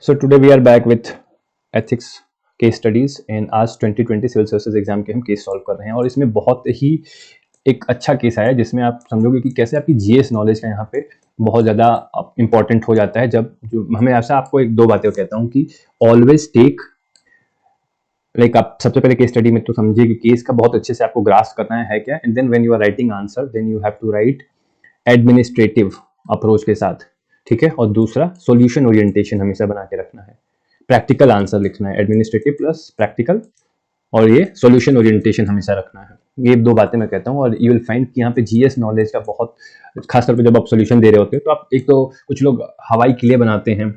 So today we are back with ethics case studies and आज 2020 civil services exam के हम case solve कर रहे हैं और इसमें बहुत ही एक अच्छा केस आया जिसमें आप समझोगे कि कैसे आपकी जीएस नॉलेज का यहाँ पे बहुत ज़्यादा इंपॉर्टेंट हो जाता है। जब जो हमें ऐसा आपको एक दो बातें कहता हूँ कि ऑलवेज टेक लाइक आप सबसे पहले केस स्टडी में तो समझिए कि केस का बहुत अच्छे से आपको ग्रास्प करना है क्या, and then when you are writing answer then you have to write administrative approach के साथ, ठीक है। और दूसरा सॉल्यूशन ओरिएंटेशन हमेशा बना के रखना है, प्रैक्टिकल आंसर लिखना है, एडमिनिस्ट्रेटिव प्लस प्रैक्टिकल, और ये सॉल्यूशन ओरिएंटेशन हमेशा रखना है। ये दो बातें मैं कहता हूँ और यू विल फाइंड कि यहाँ पे जीएस नॉलेज का बहुत, खासतौर पे जब आप सॉल्यूशन दे रहे होते हो तो आप एक तो कुछ लोग हवाई किले बनाते हैं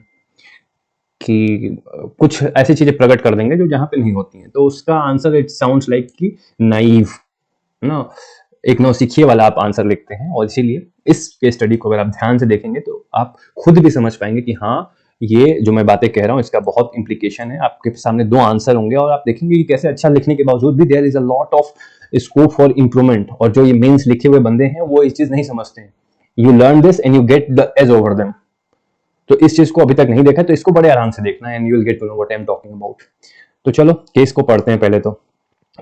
कि कुछ ऐसी चीजें प्रकट कर देंगे जो जहाँ पे नहीं होती हैं, तो उसका आंसर इट साउंड्स लाइक कि नाइव ना, एक नौसिखिए वाला आप आंसर लिखते हैं। और इसीलिए इस केस स्टडी को अगर आप ध्यान से देखेंगे तो आप खुद भी समझ पाएंगे कि हाँ ये जो मैं बातें कह रहा हूँ इसका बहुत इंप्लीकेशन है। आपके सामने दो आंसर होंगे और आप देखेंगे कि कैसे अच्छा लिखने के बावजूद भी there is a lot of scope for improvement. और जो ये मेंस लिखे हुए बंदे हैं वो इस चीज नहीं समझते हैं। You learn this and you get the edge over them. तो इस चीज को अभी तक नहीं देखा तो इसको बड़े आराम से देखना है and you will get to know what I am talking about. तो चलो केस को पढ़ते हैं पहले। तो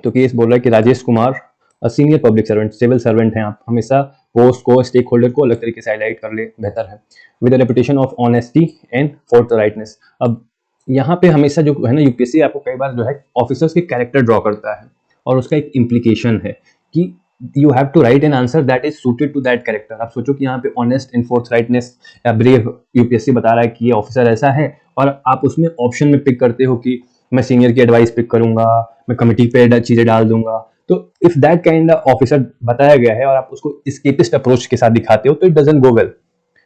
केस बोल रहा है कि Rajesh Kumar senior public servant, civil servant हैं आप, हमेशा पोस्ट को स्टेक होल्डर को अलग तरीके से हाईलाइट कर ले बेहतर है, with reputation of honesty and for rightness. अब यहाँ पे हमेशा जो है ना यूपीएससी आपको कई बार जो है ऑफिसर्स के कैरेक्टर ड्रॉ करता है और उसका एक इम्प्लीकेशन है कि you have to write an answer that is suited to that character. आप सोचो कि यहाँ पे ऑनेस्ट एंड फोर्थ राइटनेस या ब्रेव यूपीएससी बता रहा है कि ये ऑफिसर ऐसा है और आप उसमें ऑप्शन में पिक करते हो कि मैं सीनियर की एडवाइस पिक करूंगा, मैं कमिटी पे चीजें डाल दूंगा। तो if that kind of officer बताया गया है और आप उसको एस्केपिस्ट अप्रोच के साथ दिखाते हो तो इट डजंट गो वेल,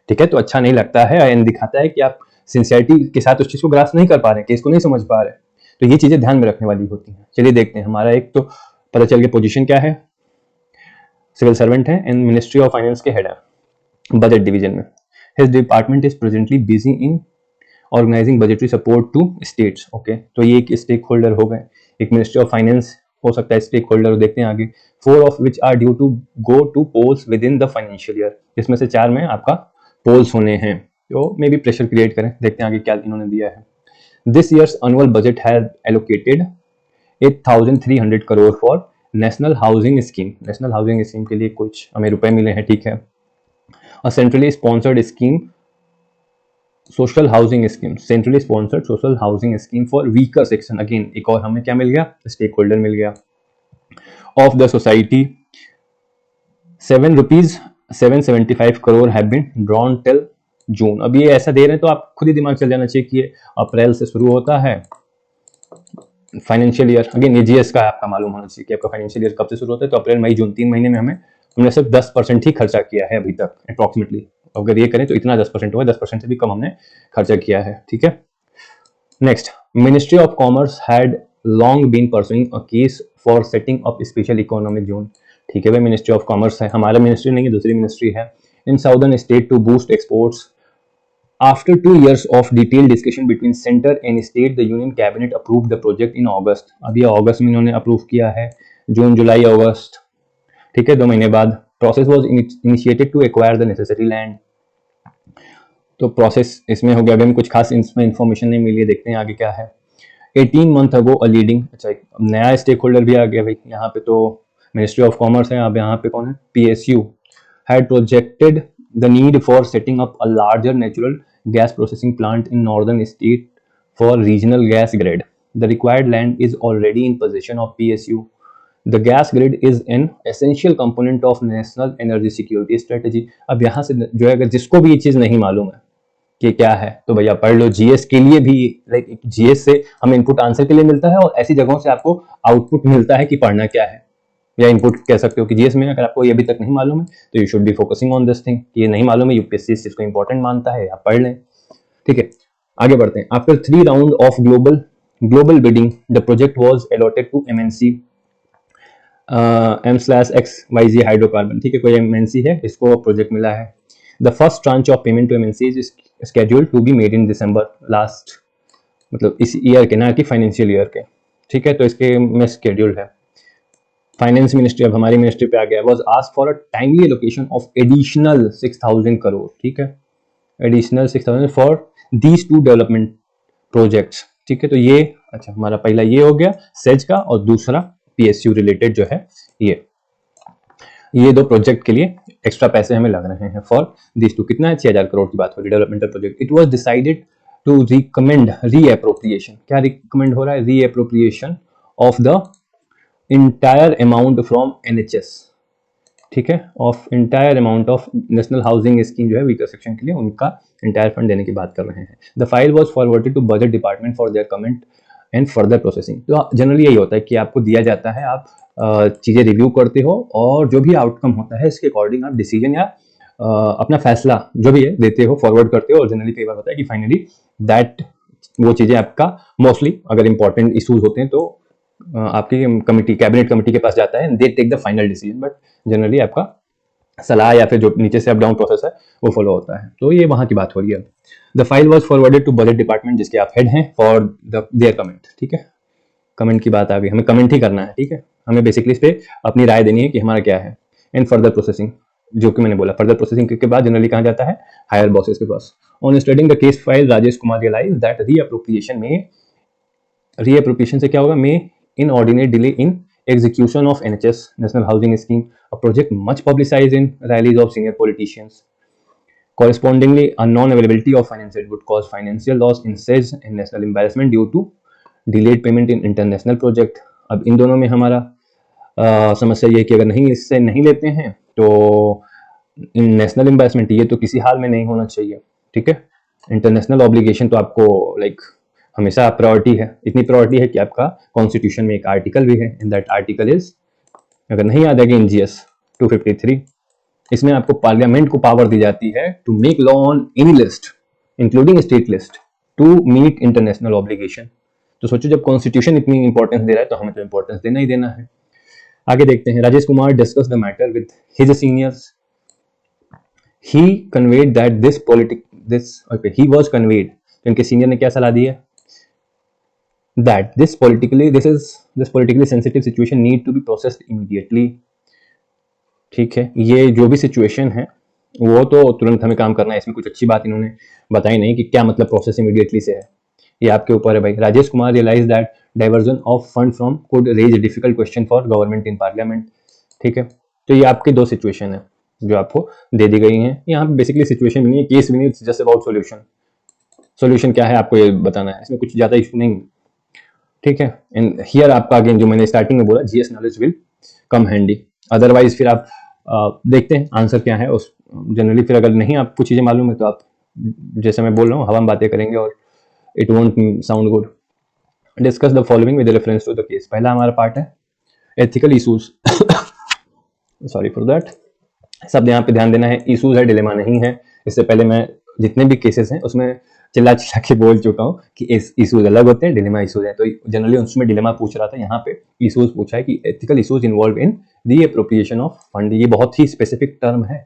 ठीक है। तो अच्छा नहीं लगता है एंड दिखाता है कि आप सिंसियरिटी के साथ उस चीज को ग्रास्प नहीं कर पा रहे, केस को नहीं समझ पा रहे। तो ये चीजें ध्यान में रखने वाली होती हैं। चलिए देखते हैं। हमारा एक तो पता चल गया पोजीशन क्या है, सिविल सर्वेंट है एंड मिनिस्ट्री ऑफ फाइनेंस के हेड है बजट डिवीजन में। His department is presently busy in organizing budgetary support to states. Okay, तो ये एक स्टेक होल्डर हो गए, एक मिनिस्ट्री ऑफ फाइनेंस हो सकता है स्टेक होल्डर। देखते हैं आगे। 4 of which are due to go to polls within the financial year, इसमें से 4 में आपका पोल्स होने हैं, तो मे बी प्रेशर क्रिएट करें। देखते हैं आगे क्या इन्होंने दिया है। This years annual budget has allocated 8,300 crore for national housing scheme. National housing scheme के लिए कुछ हमें रुपए मिले हैं, ठीक है। A centrally sponsored scheme, social housing scheme, centrally sponsored social housing scheme for weaker section. Again एक और हमें क्या मिल गया, स्टेक होल्डर मिल गया। Of the society 7 rupees 775 crore have been drawn till June. अब ये ऐसा दे रहे हैं तो आप खुद ही दिमाग चल जाना चाहिए कि ये अप्रैल से शुरू होता है फाइनेंशियल ईयर। अगेन ये जीएस का आपका मालूम होना चाहिए कि आपका फाइनेंशियल ईयर कब से शुरू होता है। तो अप्रैल मई जून 3 महीने में हमने सिर्फ 10% ही खर्चा किया है अभी तक अप्रोक्सीमेटली। अगर ये करें तो इतना 10% हुआ, 10% से भी कम हमने खर्चा किया है, ठीक है। Next, ministry of commerce had long been pursuing a case for setting up special economic zone. ठीक है भाई, मिनिस्ट्री ऑफ कॉमर्स है, हमारा मिनिस्ट्री नहीं है, दूसरी मिनिस्ट्री है। In southern state to boost exports. After 2 years of detailed discussion between center and state, the union cabinet approved the project in August. अब ये अगस्त में इन्होंने अप्रूव किया है, जून जुलाई अगस्त, ठीक है, 2 महीने बाद। Process was initiated to acquire the necessary land. तो प्रोसेस इसमें हो गया। अभी हमें कुछ खास इसमें इन्फॉर्मेशन नहीं मिली है, देखते हैं आगे क्या है। 18 मंथ अगो अ लीडिंग, अच्छा एक नया स्टेक होल्डर भी आ गया भाई यहाँ पे। तो मिनिस्ट्री ऑफ कॉमर्स है, अब यहाँ पे कौन है, PSU had projected the need for setting up a larger natural gas processing plant in northern state for regional gas grid. The required land is already in possession of PSU. The gas grid is an essential component of national energy security strategy. अब यहाँ से जो है, अगर जिसको भी ये चीज नहीं मालूम है कि क्या है तो भैया पढ़ लो। जीएस के लिए भी, लाइक जीएस से हमें इनपुट आंसर के लिए मिलता है और ऐसी जगहों से आपको आउटपुट मिलता है कि पढ़ना क्या है, या इनपुट कह सकते हो कि जीएस में अगर आपको ये अभी तक नहीं मालूम है तो you should be focusing on this thing. ये नहीं मालूम है, यूपीएससी इस चीज को इंपॉर्टेंट मानता है, आप पढ़ लें, ठीक है। आगे बढ़ते हैं। After 3 round of global bidding the project was allotted to MNC M/XYZ hydrocarbon, ठीक है, कोई MNC है, इसको प्रोजेक्ट मिला है। The first tranche of payment to MNC is scheduled to be made in December last, मतलब इस ईयर के, ना कि फाइनेंशियल ईयर के, ठीक है। तो इसके में स्केड्यूल्ड है। फाइनेंस मिनिस्ट्री, अब हमारी मिनिस्ट्री पे आ गया, was asked for a timely allocation of additional 6,000 crore, ठीक है, additional 6,000 for these 2 development projects. ठीक है, तो ये अच्छा हमारा पहला ये हो गया सेज का, और दूसरा पीएसयू रिलेटेड जो है ये दो प्रोजेक्ट के लिए एक्स्ट्रा पैसे हमें लग रहे हैं फॉर दिस टू। कितना है, 6,000 करोड़ की बात हो रही है developmental project. It was decided to recommend reappropriation. क्या रिकमेंड हो रहा है, reappropriation of the entire amount from NHS. ठीक है, of entire amount of national housing scheme जो है वीकर सेक्शन के लिए, उनका इंटायर फंड देने की बात कर रहे हैं। The file was forwarded to budget department for their comment and further processing. तो जनरली यही होता है कि आपको दिया जाता है, आप चीज़ें रिव्यू करते हो और जो भी आउटकम होता है इसके अकॉर्डिंग आप डिसीजन या अपना फैसला जो भी है देते हो, फॉरवर्ड करते हो। और जनरली कई बार होता है कि फाइनली दैट वो चीज़ें आपका मोस्टली अगर इंपॉर्टेंट इशूज होते हैं तो आपकी कमिटी, कैबिनेट कमिटी के पास जाता है, they take the final decision. But generally आपका सलाह या फिर जो नीचे से अप डाउन प्रोसेस है वो फॉलो होता है। तो ये वहां की बात हो रही है। The file was forwarded to budget department, जिसके आप हेड हैं, फॉर देयर कमेंट। ठीक है, कमेंट की बात आ गई, हमें कमेंट ही करना है। ठीक है, हमें बेसिकली इस पर अपनी राय देनी है कि हमारा क्या है। एंड फर्दर प्रोसेसिंग, जो कि मैंने बोला, फर्दर प्रोसेसिंग के बाद जनरली कहाँ जाता है, हायर बॉसेस के पास। On studying the case file, Rajesh Kumar realise that reappropriation से क्या होगा, में inordinate delay in execution of NHS National Housing Scheme, a project much publicized in rallies of senior politicians. Correspondingly, a non-availability of financial would cause financial loss in SEZ and national embarrassment due to delayed payment in international project. अब इन दोनों में हमारा समस्या ये है कि अगर नहीं इससे नहीं लेते हैं तो इन नेशनल एम्बेसमेंट ये तो किसी हाल में नहीं होना चाहिए। ठीक है, इंटरनेशनल ऑब्लिगेशन तो आपको लाइक हमेशा प्रायोरिटी है। इतनी प्रायोरिटी है कि आपका कॉन्स्टिट्यूशन में एक आर्टिकल भी है, इन दैट आर्टिकल इज, अगर नहीं याद है कि NGS 253, इसमें आपको पार्लियामेंट को पावर दी जाती है to make law on any list including state list to meet international obligation. तो सोचो जब कॉन्स्टिट्यूशन इतनी इंपॉर्टेंस दे रहा है तो हमें तो इंपॉर्टेंस देना ही देना है। आगे देखते हैं, Rajesh Kumar discuss the matter with his seniors. He conveyed that he was conveyed, तो इनके सीनियर ने क्या सलाह दी है, that this politically sensitive situation need to be processed immediately। ठीक है, ये जो भी सिचुएशन है वो तो तुरंत हमें काम करना है। इसमें कुछ अच्छी बात इन्होंने बताई नहीं कि क्या मतलब प्रोसेस इमीडिएटली से है, ये आपके ऊपर है भाई। Rajesh Kumar realise that diversion of fund from could raise difficult question for government in parliament. ठीक है, तो ये आपकी दो सिचुएशन है जो आपको दे दी गई हैं। यहाँ पे बेसिकली सिचुएशन भी नहीं है, केस भी नहीं, जस्ट अबाउट सोल्यूशन क्या है आपको ये बताना है, इसमें कुछ ज्यादा इशू नहीं। ठीक है, एंड हियर आपका अगेन जो मैंने स्टार्टिंग में बोला, GS knowledge will come handy. Otherwise फिर आप देखते हैं आंसर क्या है उस, जनरली फिर अगर नहीं आपको चीजें मालूम है तो आप जैसे मैं बोल रहा हूँ हवा में बातें करेंगे और it won't sound good. Discuss the following with reference to the case. पहला हमारा पार्ट है ethical issues. Sorry for that, सब यहाँ पे ध्यान देना है, इशूज है, डिलेमा नहीं है। इससे पहले मैं जितने भी केसेस हैं उसमें चिल्ला चिल्ला के बोल चुका हूँ कि इशूज अलग होते हैं, डिलेमा इशूज हैं। तो जनरली उसमें डिलेमा पूछ रहा था, यहाँ पे इशूज पूछा है कि ethical issues involve in reappropriation of fund. ये बहुत ही स्पेसिफिक टर्म है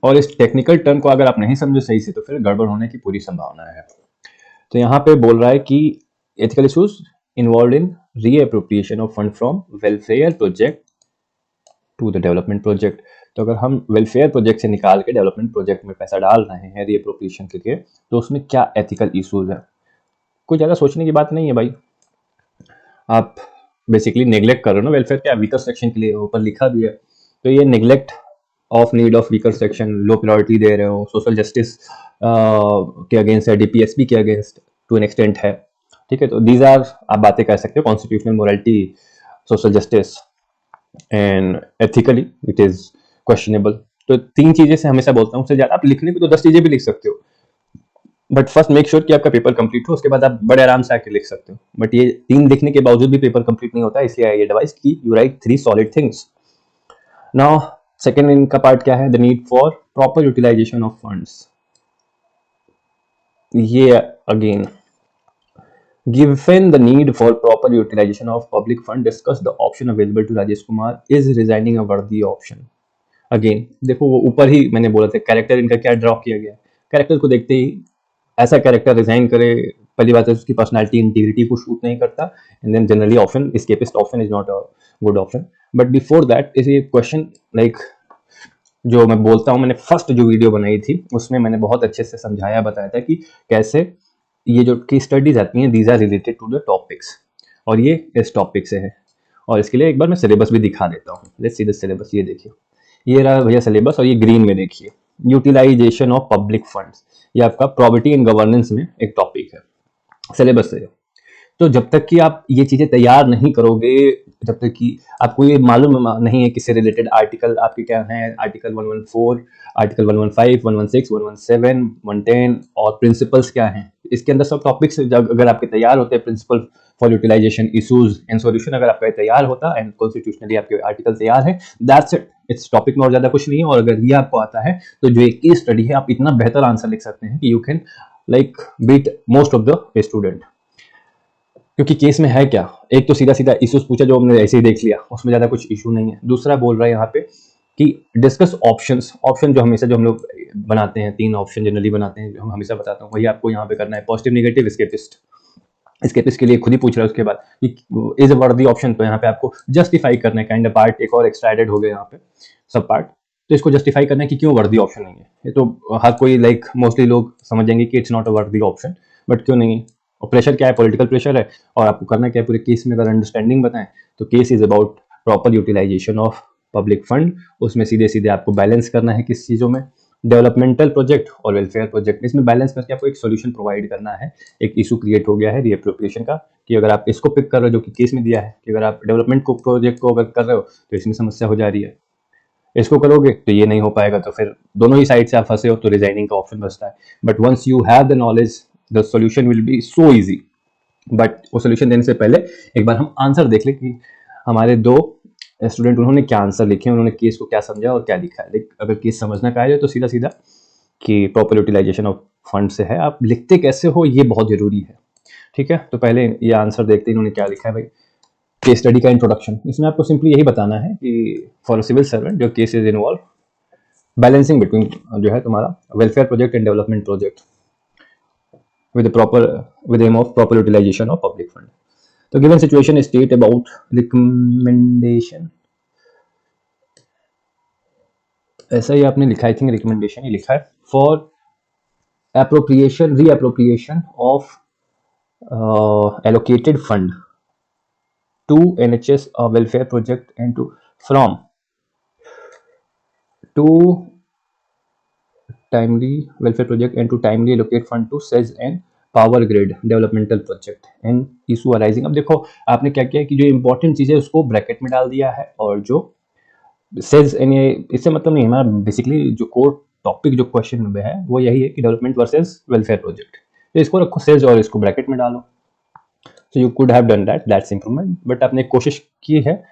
और इस टेक्निकल टर्म को अगर आप नहीं समझो सही से तो फिर गड़बड़ होने की पूरी संभावना है। तो यहाँ पे बोल रहा है कि ethical issues involve in reappropriation of fund from welfare project to the development project. तो अगर हम वेलफेयर प्रोजेक्ट से निकाल के डेवलपमेंट प्रोजेक्ट में पैसा डाल रहे हैं रीअप्रोप्रिएशन के लिए, तो उसमें क्या एथिकल इश्यूज है, कोई ज़्यादा सोचने की बात नहीं है भाई। आप बेसिकली नेग्लेक्ट कर रहे हो ना वेलफेयर के, वीकर सेक्शन के लिए ऊपर लिखा भी है। तो ये neglect of need of weaker section, low priority दे रहे हो, सोशल जस्टिस के अगेंस्ट है, डीपीएसपी के अगेंस्ट टू एन एक्सटेंट है। ठीक है, तो दीज आर आप बातें कर सकते हो, constitutional morality, social justice and ethically it is questionable. तो तीन चीजें से हमेशा बोलता हूँ, उससे ज्यादा आप लिखने को तो 10 चीजें भी लिख सकते हो, बट फर्स्ट मेक श्योर कि आपका पेपर कंप्लीट हो, उसके बाद आप बड़े आराम से आके लिख सकते हो। बट ये तीन लिखने के बावजूद भी पेपर कंप्लीट नहीं होता, इसलिए आई एडवाइस कि you write 3 solid things. Now second इनका पार्ट क्या है, the need for proper utilisation of funds. ये again given the need for proper utilization of public fund, discuss the option available to Rajesh Kumar, is resigning a worthy option। Again देखो वो ऊपर ही मैंने बोला था character इनका क्या draw किया गया, कैरेक्टर को देखते ही ऐसा कैरेक्टर रिजाइन करे, पहली बात है उसकी पर्सनालिटी इंटीग्रिटी को शूट नहीं करता, and then generally option escapist option is not a good option. But before that is a question like जो मैं बोलता हूँ, मैंने फर्स्ट जो वीडियो बनाई थी उसमें मैंने बहुत अच्छे से समझाया बताया था कि कैसे ये जो की स्टडीज आती हैं these are related to the topics, और ये इस टॉपिक से है। और इसके लिए एक बार मैं सिलेबस भी दिखा देता हूँ। Let's see the syllabus. ये देखिए, ये रहा भैया सिलेबस, और ये ग्रीन में देखिए यूटिलाइजेशन ऑफ पब्लिक फंड्स, ये आपका प्रॉपर्टी एंड गवर्नेंस में एक टॉपिक है सिलेबस से। तो जब तक कि आप ये चीज़ें तैयार नहीं करोगे, जब तक कि आपको ये मालूम नहीं है किससे रिलेटेड आर्टिकल आपके क्या हैं, आर्टिकल 114, आर्टिकल 115, 116, 117, 110 और प्रिंसिपल्स क्या हैं, इसके अंदर सब टॉपिक्स अगर आपके तैयार होते हैं, principle for utilisation, issues and solution अगर आपका तैयार होता है एंड कॉन्स्टिट्यूशनली आपके आर्टिकल तैयार है, दैट्स इट। इस टॉपिक में और ज्यादा कुछ नहीं है। और अगर ये आपको आता है तो जो एक केस स्टडी है, आप इतना बेहतर आंसर लिख सकते हैं कि you can like beat most of the student. क्योंकि केस में है क्या, एक तो सीधा सीधा इश्यूज पूछा जो हमने ऐसे ही देख लिया, उसमें ज्यादा कुछ इशू नहीं है। दूसरा बोल रहा है यहाँ पे कि डिस्कस ऑप्शंस। ऑप्शन जो हमेशा जो हम लोग बनाते हैं, 3 ऑप्शन जनरली बनाते हैं, जो हम हमेशा बताता हूँ, वही आपको यहाँ पे करना है। Positive, negative, escapist. एस्केपिस्ट के लिए खुद ही पूछ रहा है उसके बाद कि इज अ वर्दी ऑप्शन, तो यहाँ पे आपको जस्टिफाई करना है। काइंड ऑफ पार्ट एक और एक्स्ट्रा एडेड हो गया यहाँ पे, सब पार्ट। तो इसको जस्टिफाई करना है कि क्यों वर्दी ऑप्शन नहीं है। ये तो हर कोई लाइक मोस्टली लोग समझ जाएंगे कि इट्स नॉट अ वर्दी ऑप्शन, बट क्यों नहीं है। और प्रेशर क्या है, पॉलिटिकल प्रेशर है। और आपको करना क्या है, पूरे केस में अगर अंडरस्टैंडिंग बताएं तो case is about proper utilisation of public fund. उसमें सीधे सीधे आपको बैलेंस करना है किस चीज़ों में, डेवलपमेंटल प्रोजेक्ट और वेलफेयर प्रोजेक्ट। इसमें बैलेंस करके आपको एक सोल्यूशन प्रोवाइड करना है। एक इशू क्रिएट हो गया है रीअप्रोप्रिएशन का, कि अगर आप इसको पिक कर रहे हो जो कि केस में दिया है, कि अगर आप डेवलपमेंट को प्रोजेक्ट को अगर कर रहे हो तो इसमें समस्या हो जा रही है, इसको करोगे तो ये नहीं हो पाएगा, तो फिर दोनों ही साइड से आप फंसे हो, तो रिजाइनिंग का ऑप्शन बचता है। But once you have the knowledge, the solution will be so easy. But वो सोल्यूशन देने से पहले एक बार हम आंसर देख लें कि हमारे 2 स्टूडेंट उन्होंने क्या आंसर लिखे, उन्होंने केस को क्या समझा और क्या लिखा है। लाइक अगर केस समझना कहा जाए तो सीधा सीधा कि प्रॉपर यूटिलाइजेशन ऑफ फंड से है, आप लिखते कैसे हो ये बहुत जरूरी है। ठीक है, तो पहले ये आंसर देखते हैं इन्होंने क्या लिखा है भाई। केस स्टडी का इंट्रोडक्शन, इसमें आपको सिंपली यही बताना है कि फॉर सिविल सर्वेंट जो case is involve balancing between जो है तुम्हारा welfare project and development project with aim of proper utilization of public fund. The given situation state about recommendation, ऐसा ही आपने लिखा, आई थिंक रिकमेंडेशन ही लिखा है, for reappropriation of allocated fund to NHS welfare project and to timely welfare project and to timely allocate fund to SEZ and power grid developmental project and issue arising. अब देखो आपने क्या किया कि जो इंपॉर्टेंट चीज़ है उसको ब्रैकेट में डाल दिया है, और जो सेज इससे मतलब नहीं, हमारा बेसिकली जो कोर टॉपिक जो क्वेश्चन में है वो यही है कि डेवलपमेंट वर्सेस वेलफेयर प्रोजेक्ट, तो इसको रखो सेज और इसको ब्रैकेट में डालो। So you could have done that's improvement, but आपने कोशिश की है,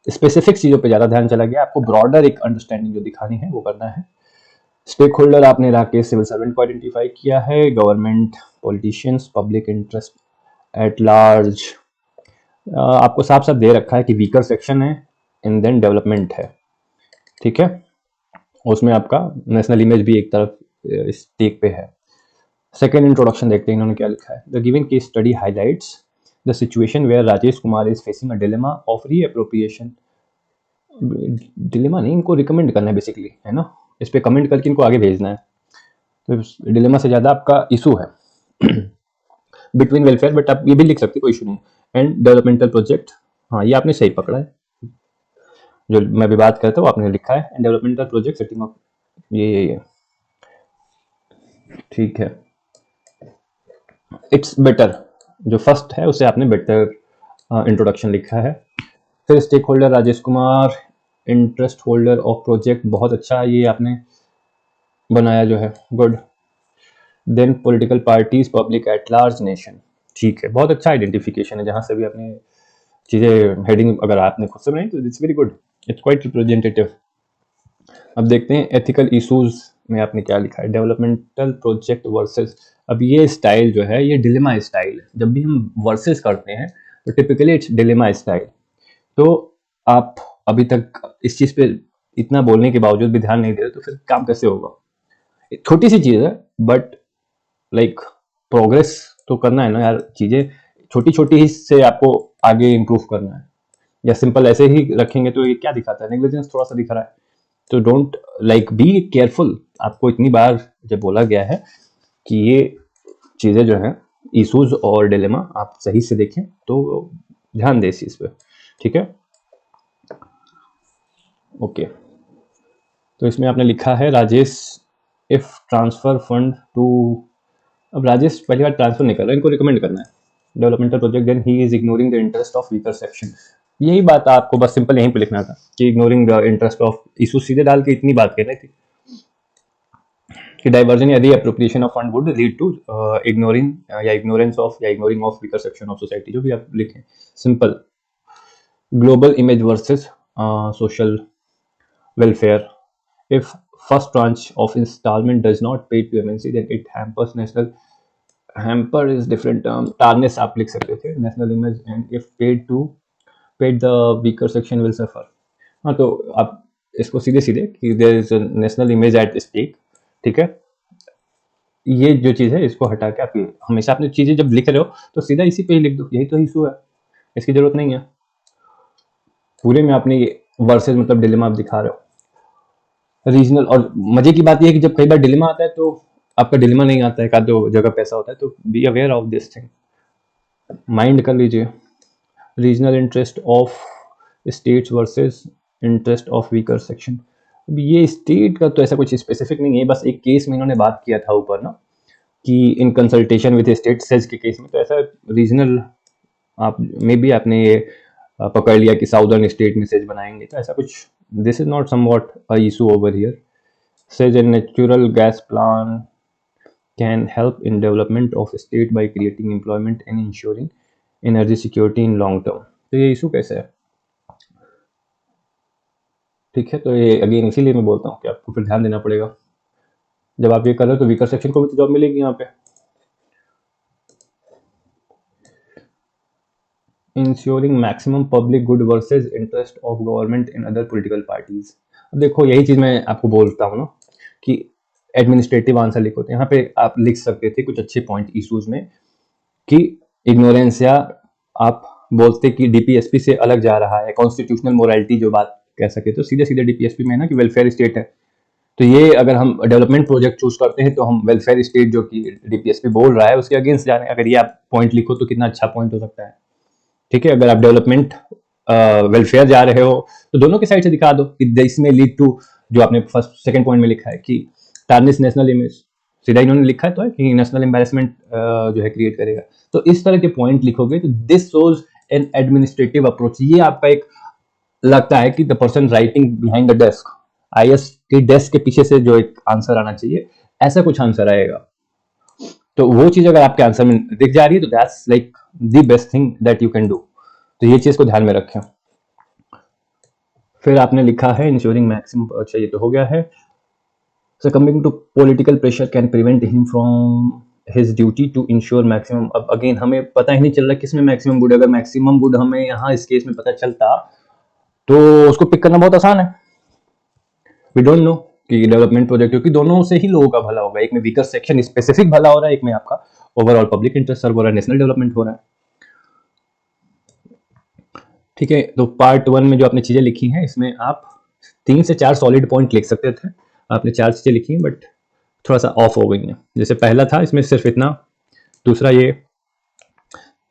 स्पेसिफिक चीज़ों पे ज़्यादा ध्यान चला गया, आपको ब्रॉडर एक अंडरस्टैंडिंग जो दिखानी है वो करना है। स्टेक होल्डर आपने राकेश सिविल सर्वेंट को आइडेंटिफाई किया है, government, politicians, public interest at large. आपको साफ साफ दे रखा है कि वीकर सेक्शन है एंड देन डेवलपमेंट है। ठीक है, उसमें आपका नेशनल इमेज भी एक तरफ स्टेक पे है। सेकेंड इंट्रोडक्शन देखते हैं इन्होंने क्या लिखा है। The given case study highlights the situation where Rajesh Kumar is facing a dilemma of reappropriation. Dilemma नहीं, इनको रिकमेंड करना है बेसिकली, है ना, इस पे कमेंट करके इनको आगे भेजना है। तो डिलेमा से ज़्यादा आपका इशू है बिटवीन वेलफेयर, बट आप ये भी लिख सकते, कोई इशू नहीं, एंड डेवलपमेंटल प्रोजेक्ट। हाँ, ये आपने सही पकड़ा है, जो मैं भी बात करता हूँ आपने लिखा है, and developmental project setting of, ये ठीक है। इट्स बेटर, जो फर्स्ट है उसे आपने बेटर इंट्रोडक्शन लिखा है। फिर stake holder Rajesh Kumar, interest holder of project, बहुत अच्छा ये आपने बनाया जो है, good. Then political parties, public at large, nation, ठीक है, बहुत अच्छा आइडेंटिफिकेशन है। जहाँ से भी आपने चीज़ें हेडिंग अगर आपने खुद से बनाई तो it's very good, it's quite representative. अब देखते हैं एथिकल इशूज में आपने क्या लिखा है, डेवलपमेंटल प्रोजेक्ट वर्सेस। अब ये स्टाइल जो है ये डिलेमा स्टाइल है, जब भी हम वर्सेस करते हैं तो टिपिकली इट्स डिलेमा स्टाइल। तो आप अभी तक इस चीज़ पे इतना बोलने के बावजूद भी ध्यान नहीं दे रहे, तो फिर काम कैसे होगा। छोटी सी चीज़ है बट लाइक प्रोग्रेस तो करना है ना यार, चीज़ें छोटी छोटी ही से आपको आगे इम्प्रूव करना है। या सिंपल ऐसे ही रखेंगे तो ये क्या दिखाता है, नेग्लिजेंस थोड़ा सा दिख रहा है। तो डोंट लाइक बी केयरफुल। आपको इतनी बार जब बोला गया है कि ये चीज़ें जो हैं इशूज और डिलेमा आप सही से देखें, तो ध्यान दें इस चीज़ पे, ठीक है। ओके, तो इसमें आपने लिखा है Rajesh if transfer fund to, अब राजेश पहली बार ट्रांसफर नहीं कर रहा है, इनको रिकमेंड करना है developmental project, then he is ignoring the interest of weaker section. यही बात आपको बस सिंपल यहीं पे लिखना था कि ignoring the interest of issue, सीधे डाल के इतनी बात कहनी थी कि डाइवर्जन या reappropriation of fund would lead to ignoring या इग्नोरेंस ऑफ या ignoring of weaker section of society, जो भी आप लिखें simple. Global image versus social welfare. If first tranche of installment does not pay to MNC, then it hampers national, hamper is different term, tarnish आप लिख सकते थे national image, and if paid the weaker section will suffer। हाँ, तो आप इसको सीधे सीधे कि there is a national image at stake, ठीक है। ये जो चीज़ है इसको हटा के आप हमेशा अपनी चीज़ें जब लिख रहे हो तो सीधा इसी पे ही लिख दो, यही तो इशू है, इसकी जरूरत नहीं है पूरे में अपने वर्सेज मतलब डिलेमा आप दिखा रहे हो रीजनल। और मजे की बात यह है कि जब कई बार डिलेमा आता है तो आपका डिलेमा नहीं आता है, का दो जगह पैसा होता है, तो be aware of this thing, mind कर लीजिए। Regional interest of states versus interest of weaker section. अब ये स्टेट का तो ऐसा कुछ स्पेसिफिक नहीं है, बस एक केस में इन्होंने बात किया था ऊपर ना कि in consultation with state says के केस में, तो ऐसा रीजनल आप मे बी आपने ये पकड़ लिया कि साउदर्न स्टेट में सेज बनाएंगे, तो ऐसा कुछ, this is not somewhat a issue over here। Says a natural gas plant can help in development of state by creating employment and ensuring energy security in long term। तो ये issue कैसे है, ठीक है। तो ये अगेन इसीलिए मैं बोलता हूँ कि आपको फिर ध्यान देना पड़ेगा जब आप ये कर रहे हो, तो वीकर सेक्शन को भी तो जॉब मिलेगी यहाँ पे। Ensuring maximum public good versus interest of government in other political parties. अब देखो यही चीज़ मैं आपको बोलता हूँ ना कि एडमिनिस्ट्रेटिव आंसर लिखो, तो यहाँ पे आप लिख सकते थे कुछ अच्छे पॉइंट इशूज में कि इग्नोरेंस, या आप बोलते कि डीपीएसपी से अलग जा रहा है, कॉन्स्टिट्यूशनल मोरालिटी जो बात कह सके, तो सीधे सीधे डीपीएसपी में है ना कि वेलफेयर स्टेट है, तो ये अगर हम डेवलपमेंट प्रोजेक्ट चूज करते हैं तो हम वेलफेयर स्टेट जो कि डीपीएसपी बोल रहा है उसके अगेंस्ट जा रहे हैं। अगर ये आप पॉइंट लिखो तो कितना अच्छा पॉइंट हो सकता है, ठीक है। अगर आप डेवलपमेंट वेलफेयर जा रहे हो तो दोनों के साइड से दिखा दो कि दिस में लीड टू, जो आपने फर्स्ट सेकंड पॉइंट में लिखा है कि टार्निश नेशनल इमेज, सीधा इन्होंने लिखा है तो है कि नेशनल एम्बेरसमेंट जो है क्रिएट करेगा। तो इस तरह के पॉइंट लिखोगे तो this shows N administrative approach. ये आपका एक लगता है कि the person writing behind the desk, IAS के डेस्क के पीछे से जो एक आंसर आना चाहिए, ऐसा कुछ आंसर आएगा। तो वो चीज अगर आपके आंसर में दिख जा रही है तो that's like the best thing that you can do. तो ये चीज को ध्यान में रखें। फिर आपने लिखा है इंश्योरिंग मैक्सिमम, अच्छा ये तो हो गया है। Succumbing to political pressure can prevent him from his duty to ensure maximum। अब अगेन हमें पता ही नहीं चल रहा किसमें मैक्सिमम गुड है। अगर मैक्सिमम गुड हमें यहाँ इस केस में पता चलता तो उसको पिक करना बहुत आसान है। वी डोंट नो कि डेवलपमेंट प्रोजेक्ट, क्योंकि दोनों से ही लोगों का भला होगा, एक में वीकर सेक्शन स्पेसिफिक भला हो रहा है, एक में आपका ओवरऑल पब्लिक इंटरेस्ट सर्व हो रहा है, नेशनल डेवलपमेंट हो रहा है, ठीक है। तो पार्ट 1 में जो आपने चीजें लिखी हैं इसमें आप 3 से 4 सॉलिड पॉइंट लिख सकते थे, आपने 4 चीजें लिखी हैं बट थोड़ा सा ऑफ हो गई हैं। जैसे पहला था इसमें सिर्फ इतना, दूसरा ये,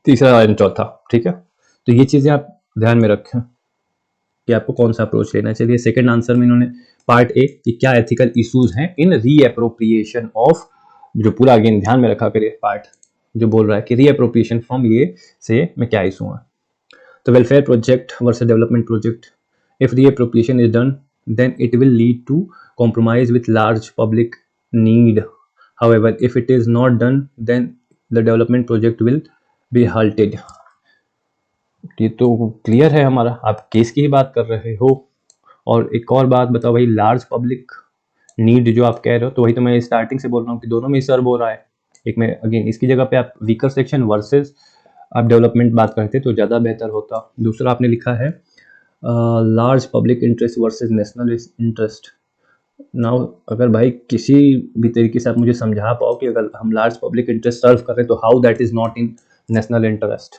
तीसरा और चौथा, ठीक है। तो ये चीजें आप ध्यान में रखें कि आपको कौन सा अप्रोच लेना चाहिए। सेकंड आंसर में इन्होंने पार्ट ए कि क्या एथिकल इश्यूज हैं इन रीअप्रोप्रिएशन ऑफ, जो पूरा अगेन ध्यान में रखा करिए पार्ट जो बोल रहा है कि रीअप्रोप्रिएशन फ्रॉम ये से में क्या इशू है। तो welfare project versus development project, if reappropriation is done then it will lead to compromise with large public need, however if it is not done then the development project will be halted। ये तो clear है हमारा, आप case की ही बात कर रहे हो। और एक और बात बताओ भाई, लार्ज पब्लिक नीड जो आप कह रहे हो, तो वही तो मैं स्टार्टिंग से बोल रहा हूँ कि दोनों में ही सर्व हो रहा है। एक में अगेन इसकी जगह पे आप वीकर सेक्शन वर्सेस आप डेवलपमेंट बात करते तो ज़्यादा बेहतर होता। दूसरा आपने लिखा है large public interest versus national interest. Now अगर भाई किसी भी तरीके से आप मुझे समझा पाओ कि अगर हम लार्ज पब्लिक इंटरेस्ट सर्व कर रहे हैं तो how that is not in national interest.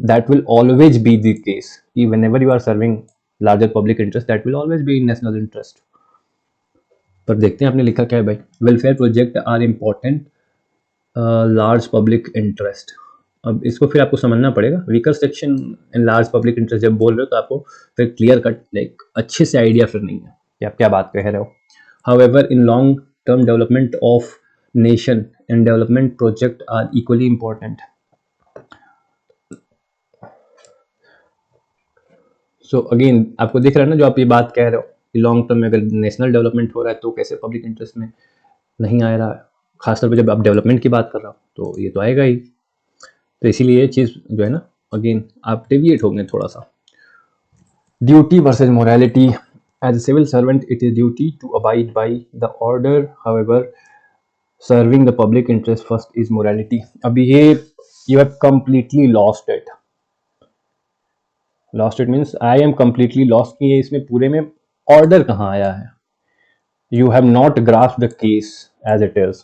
That will always be the case कि whenever you are serving larger public interest that will always be in national interest. पर देखते हैं आपने लिखा क्या है भाई, welfare project are important large public interest. अब इसको फिर आपको समझना पड़ेगा, weaker section in large public interest जब बोल रहे हो तो आपको फिर क्लियर कट लाइक अच्छे से आइडिया फिर नहीं है कि आप क्या बात कह रहे हो। However in long term development of nation and development project are equally important. So again आपको दिख रहा है ना जो आप ये बात कह रहे हो कि लॉन्ग टर्म में अगर नेशनल डेवलपमेंट हो रहा है तो कैसे पब्लिक इंटरेस्ट में नहीं आ रहा है, खासतौर पर जब आप डेवलपमेंट की बात कर रहे हो तो ये तो आएगा ही। तो इसीलिए ये चीज़ जो है ना अगेन आप डेविएट हो गए थोड़ा सा। Duty versus morality, as a civil servant it is duty to abide by the order, however serving the public interest first is morality। अभी ये you have completely lost it means I am completely lost कि ये इसमें पूरे में order कहाँ आया है। You have not grasped the case as it is।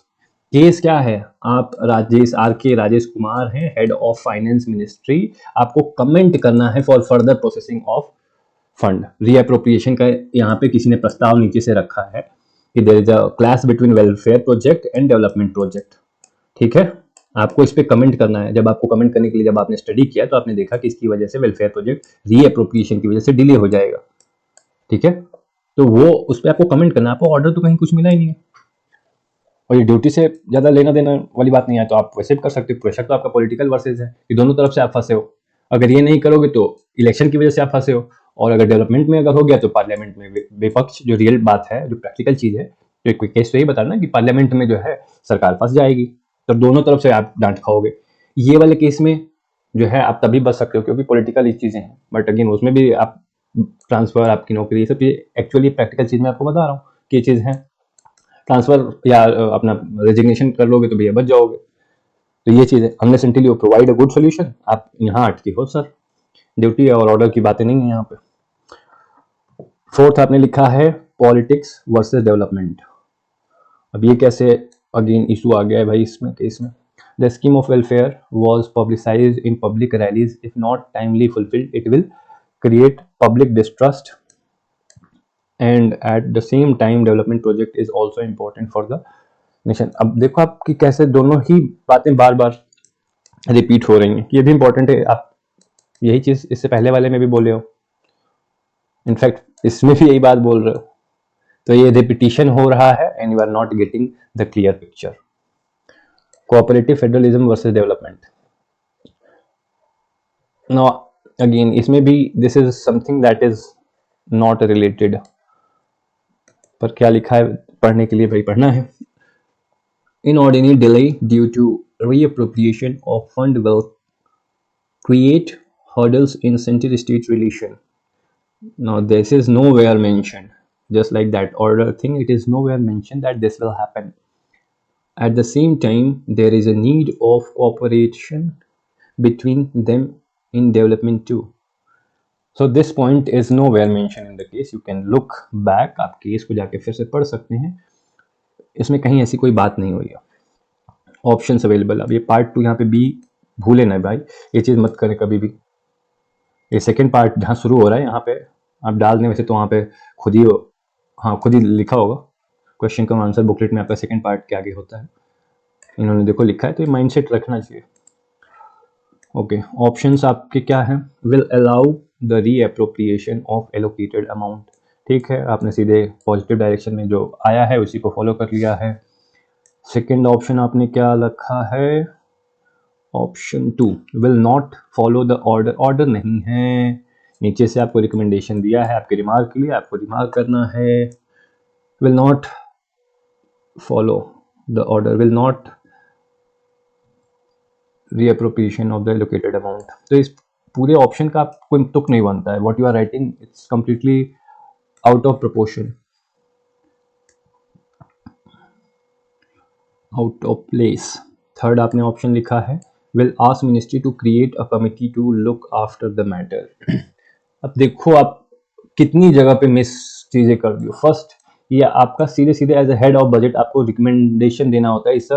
Case क्या है, आप राजेश कुमार हैं, हेड ऑफ फाइनेंस मिनिस्ट्री, आपको कमेंट करना है for further processing of fund. Reappropriation का यहाँ पे किसी ने प्रस्ताव नीचे से रखा है कि there is a clash between welfare project and development project. ठीक है, आपको इस पे कमेंट करना है। जब आपको कमेंट करने के लिए जब आपने स्टडी किया तो आपने देखा कि इसकी वजह से वेलफेयर प्रोजेक्ट रीअप्रोप्रिएशन की वजह से डिले हो जाएगा। ठीक है, तो वो उस पर आपको कमेंट करना है। आपको ऑर्डर तो कहीं कुछ मिला ही नहीं है और ये ड्यूटी से ज़्यादा लेना देना वाली बात नहीं है, तो आप वैसे भी कर सकते हो। प्रेशर तो आपका पॉलिटिकल वर्सेज है कि दोनों तरफ से आप फंसे हो। अगर ये नहीं करोगे तो इलेक्शन की वजह से आप फंसे हो, और अगर डेवलपमेंट में अगर हो गया तो पार्लियामेंट में विपक्ष, जो रियल बात है, जो प्रैक्टिकल चीज़ है, तो एक केस तो यही बता रहा ना कि पार्लियामेंट में जो है सरकार फंस जाएगी, तो दोनों तरफ से आप डांट खाओगे। ये वाले केस में जो है आप तभी बच सकते हो क्योंकि पॉलिटिकल चीज़ें हैं, बट अगेन उसमें भी आप ट्रांसफर, आपकी नौकरी, ये सब एक्चुअली प्रैक्टिकल चीज़ में आपको बता रहा हूँ कि ये चीज़ है। ट्रांसफर या अपना रेजिग्नेशन कर लोगे तो भैया बच जाओगे। तो ये चीज़ है, unless until you provide a good solution, आप यहाँ अटके हो सर। ड्यूटी और ऑर्डर की बातें नहीं है यहाँ पे। फोर्थ आपने लिखा है पॉलिटिक्स वर्सेस डेवलपमेंट। अब ये कैसे अगेन इशू आ गया है भाई इसमें केस में। The scheme of welfare was publicised in public rallies, if not timely fulfilled it will create public distrust, and at the same time development project is also important for the nation. अब देखो आपकी कैसे दोनों ही बातें बार बार repeat हो रही हैं। ये भी इंपॉर्टेंट है, आप यही चीज इससे पहले वाले में भी बोले हो, इनफैक्ट इसमें भी यही बात बोल रहे हो। तो ये रिपीटिशन हो रहा है and you are not getting the clear picture. Cooperative federalism versus development, no again इसमें भी this is something that is not related. पर क्या लिखा है पढ़ने के लिए भाई पढ़ना है। Inordinate delay due to reappropriation of fund will create hurdles in center-state relation. Now this is nowhere mentioned, just like that order thing, it is nowhere mentioned that this will happen. At the same time, there is a need of cooperation between them in development too. So this point is nowhere mentioned in the case. You can look back, आप case को जाके फिर से पढ़ सकते हैं, इसमें कहीं ऐसी कोई बात नहीं हुई है। ऑप्शंस अवेलेबल, अब ये पार्ट 2 यहाँ पे बी भूले ना भाई, ये चीज़ मत करें कभी भी। ये सेकंड पार्ट जहाँ शुरू हो रहा है यहाँ पे आप डाल दें, वैसे तो वहाँ पे खुद ही खुद ही लिखा होगा क्वेश्चन का आंसर बुकलेट में, आपका सेकंड पार्ट के आगे होता है, इन्होंने देखो लिखा है, तो ये माइंडसेट रखना चाहिए। ओके, ऑप्शंस आपके क्या हैं, will allow the reappropriation of allocated amount. ठीक है, आपने सीधे पॉजिटिव डायरेक्शन में जो आया है उसी को फॉलो कर लिया है। सेकेंड ऑप्शन आपने क्या रखा है, option 2 will not follow the order. Order नहीं है, नीचे से आपको रिकमेंडेशन दिया है आपके रिमार्क के लिए, आपको रिमार्क करना है। Will not follow the order, will not reappropriation of the allocated amount. तो इस पूरे ऑप्शन का कोई तुक नहीं बनता है। What you are writing it's completely out of proportion, out of place. Third आपने ऑप्शन लिखा है will ask ministry to create a committee to look after the matter. अब देखो आप कितनी जगह पे मिस चीजें कर दी। फर्स्ट, ये आपका सीधे सीधे as a head of budget आपको रिकमेंडेशन देना होता है, इस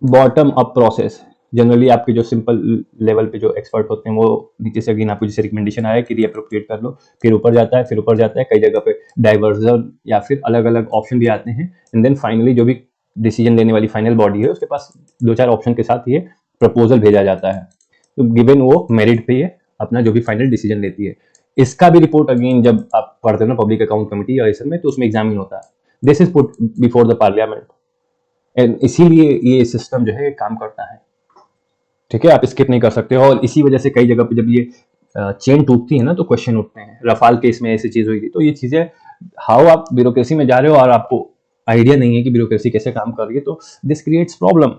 बॉटम अप प्रोसेस। जनरली आपके जो सिंपल लेवल पे जो एक्सपर्ट होते हैं वो नीचे से अगेन आपको जैसे रिकमेंडेशन आया कि रीअप्रोप्रिएट कर लो, फिर ऊपर जाता है, फिर ऊपर जाता है, कई जगह पे डाइवर्जन या फिर अलग अलग ऑप्शन भी आते हैं, एंड देन फाइनली जो भी डिसीजन लेने वाली फाइनल बॉडी है उसके पास 2-4 ऑप्शन के साथ ये प्रपोजल भेजा जाता है, तो गिवन वो मेरिट पे ये अपना जो भी फाइनल डिसीजन लेती है। इसका भी रिपोर्ट अगेन जब आप पढ़ते हो ना पब्लिक अकाउंट कमेटी या इसमें, तो उसमें एग्जामिन होता है, this is put before the parliament, and इसीलिए ये सिस्टम जो है काम करता है। ठीक है, आप स्किप नहीं कर सकते हो, और इसी वजह से कई जगह पे जब ये चेन टूटती है ना तो क्वेश्चन उठते हैं। रफाल केस में ऐसी चीज हुई थी, तो ये चीजें हाउ आप ब्यूरोक्रेसी में जा रहे हो और आपको आइडिया नहीं है कि ब्यूरोक्रेसी कैसे काम कर रही है, तो दिस क्रिएट्स प्रॉब्लम।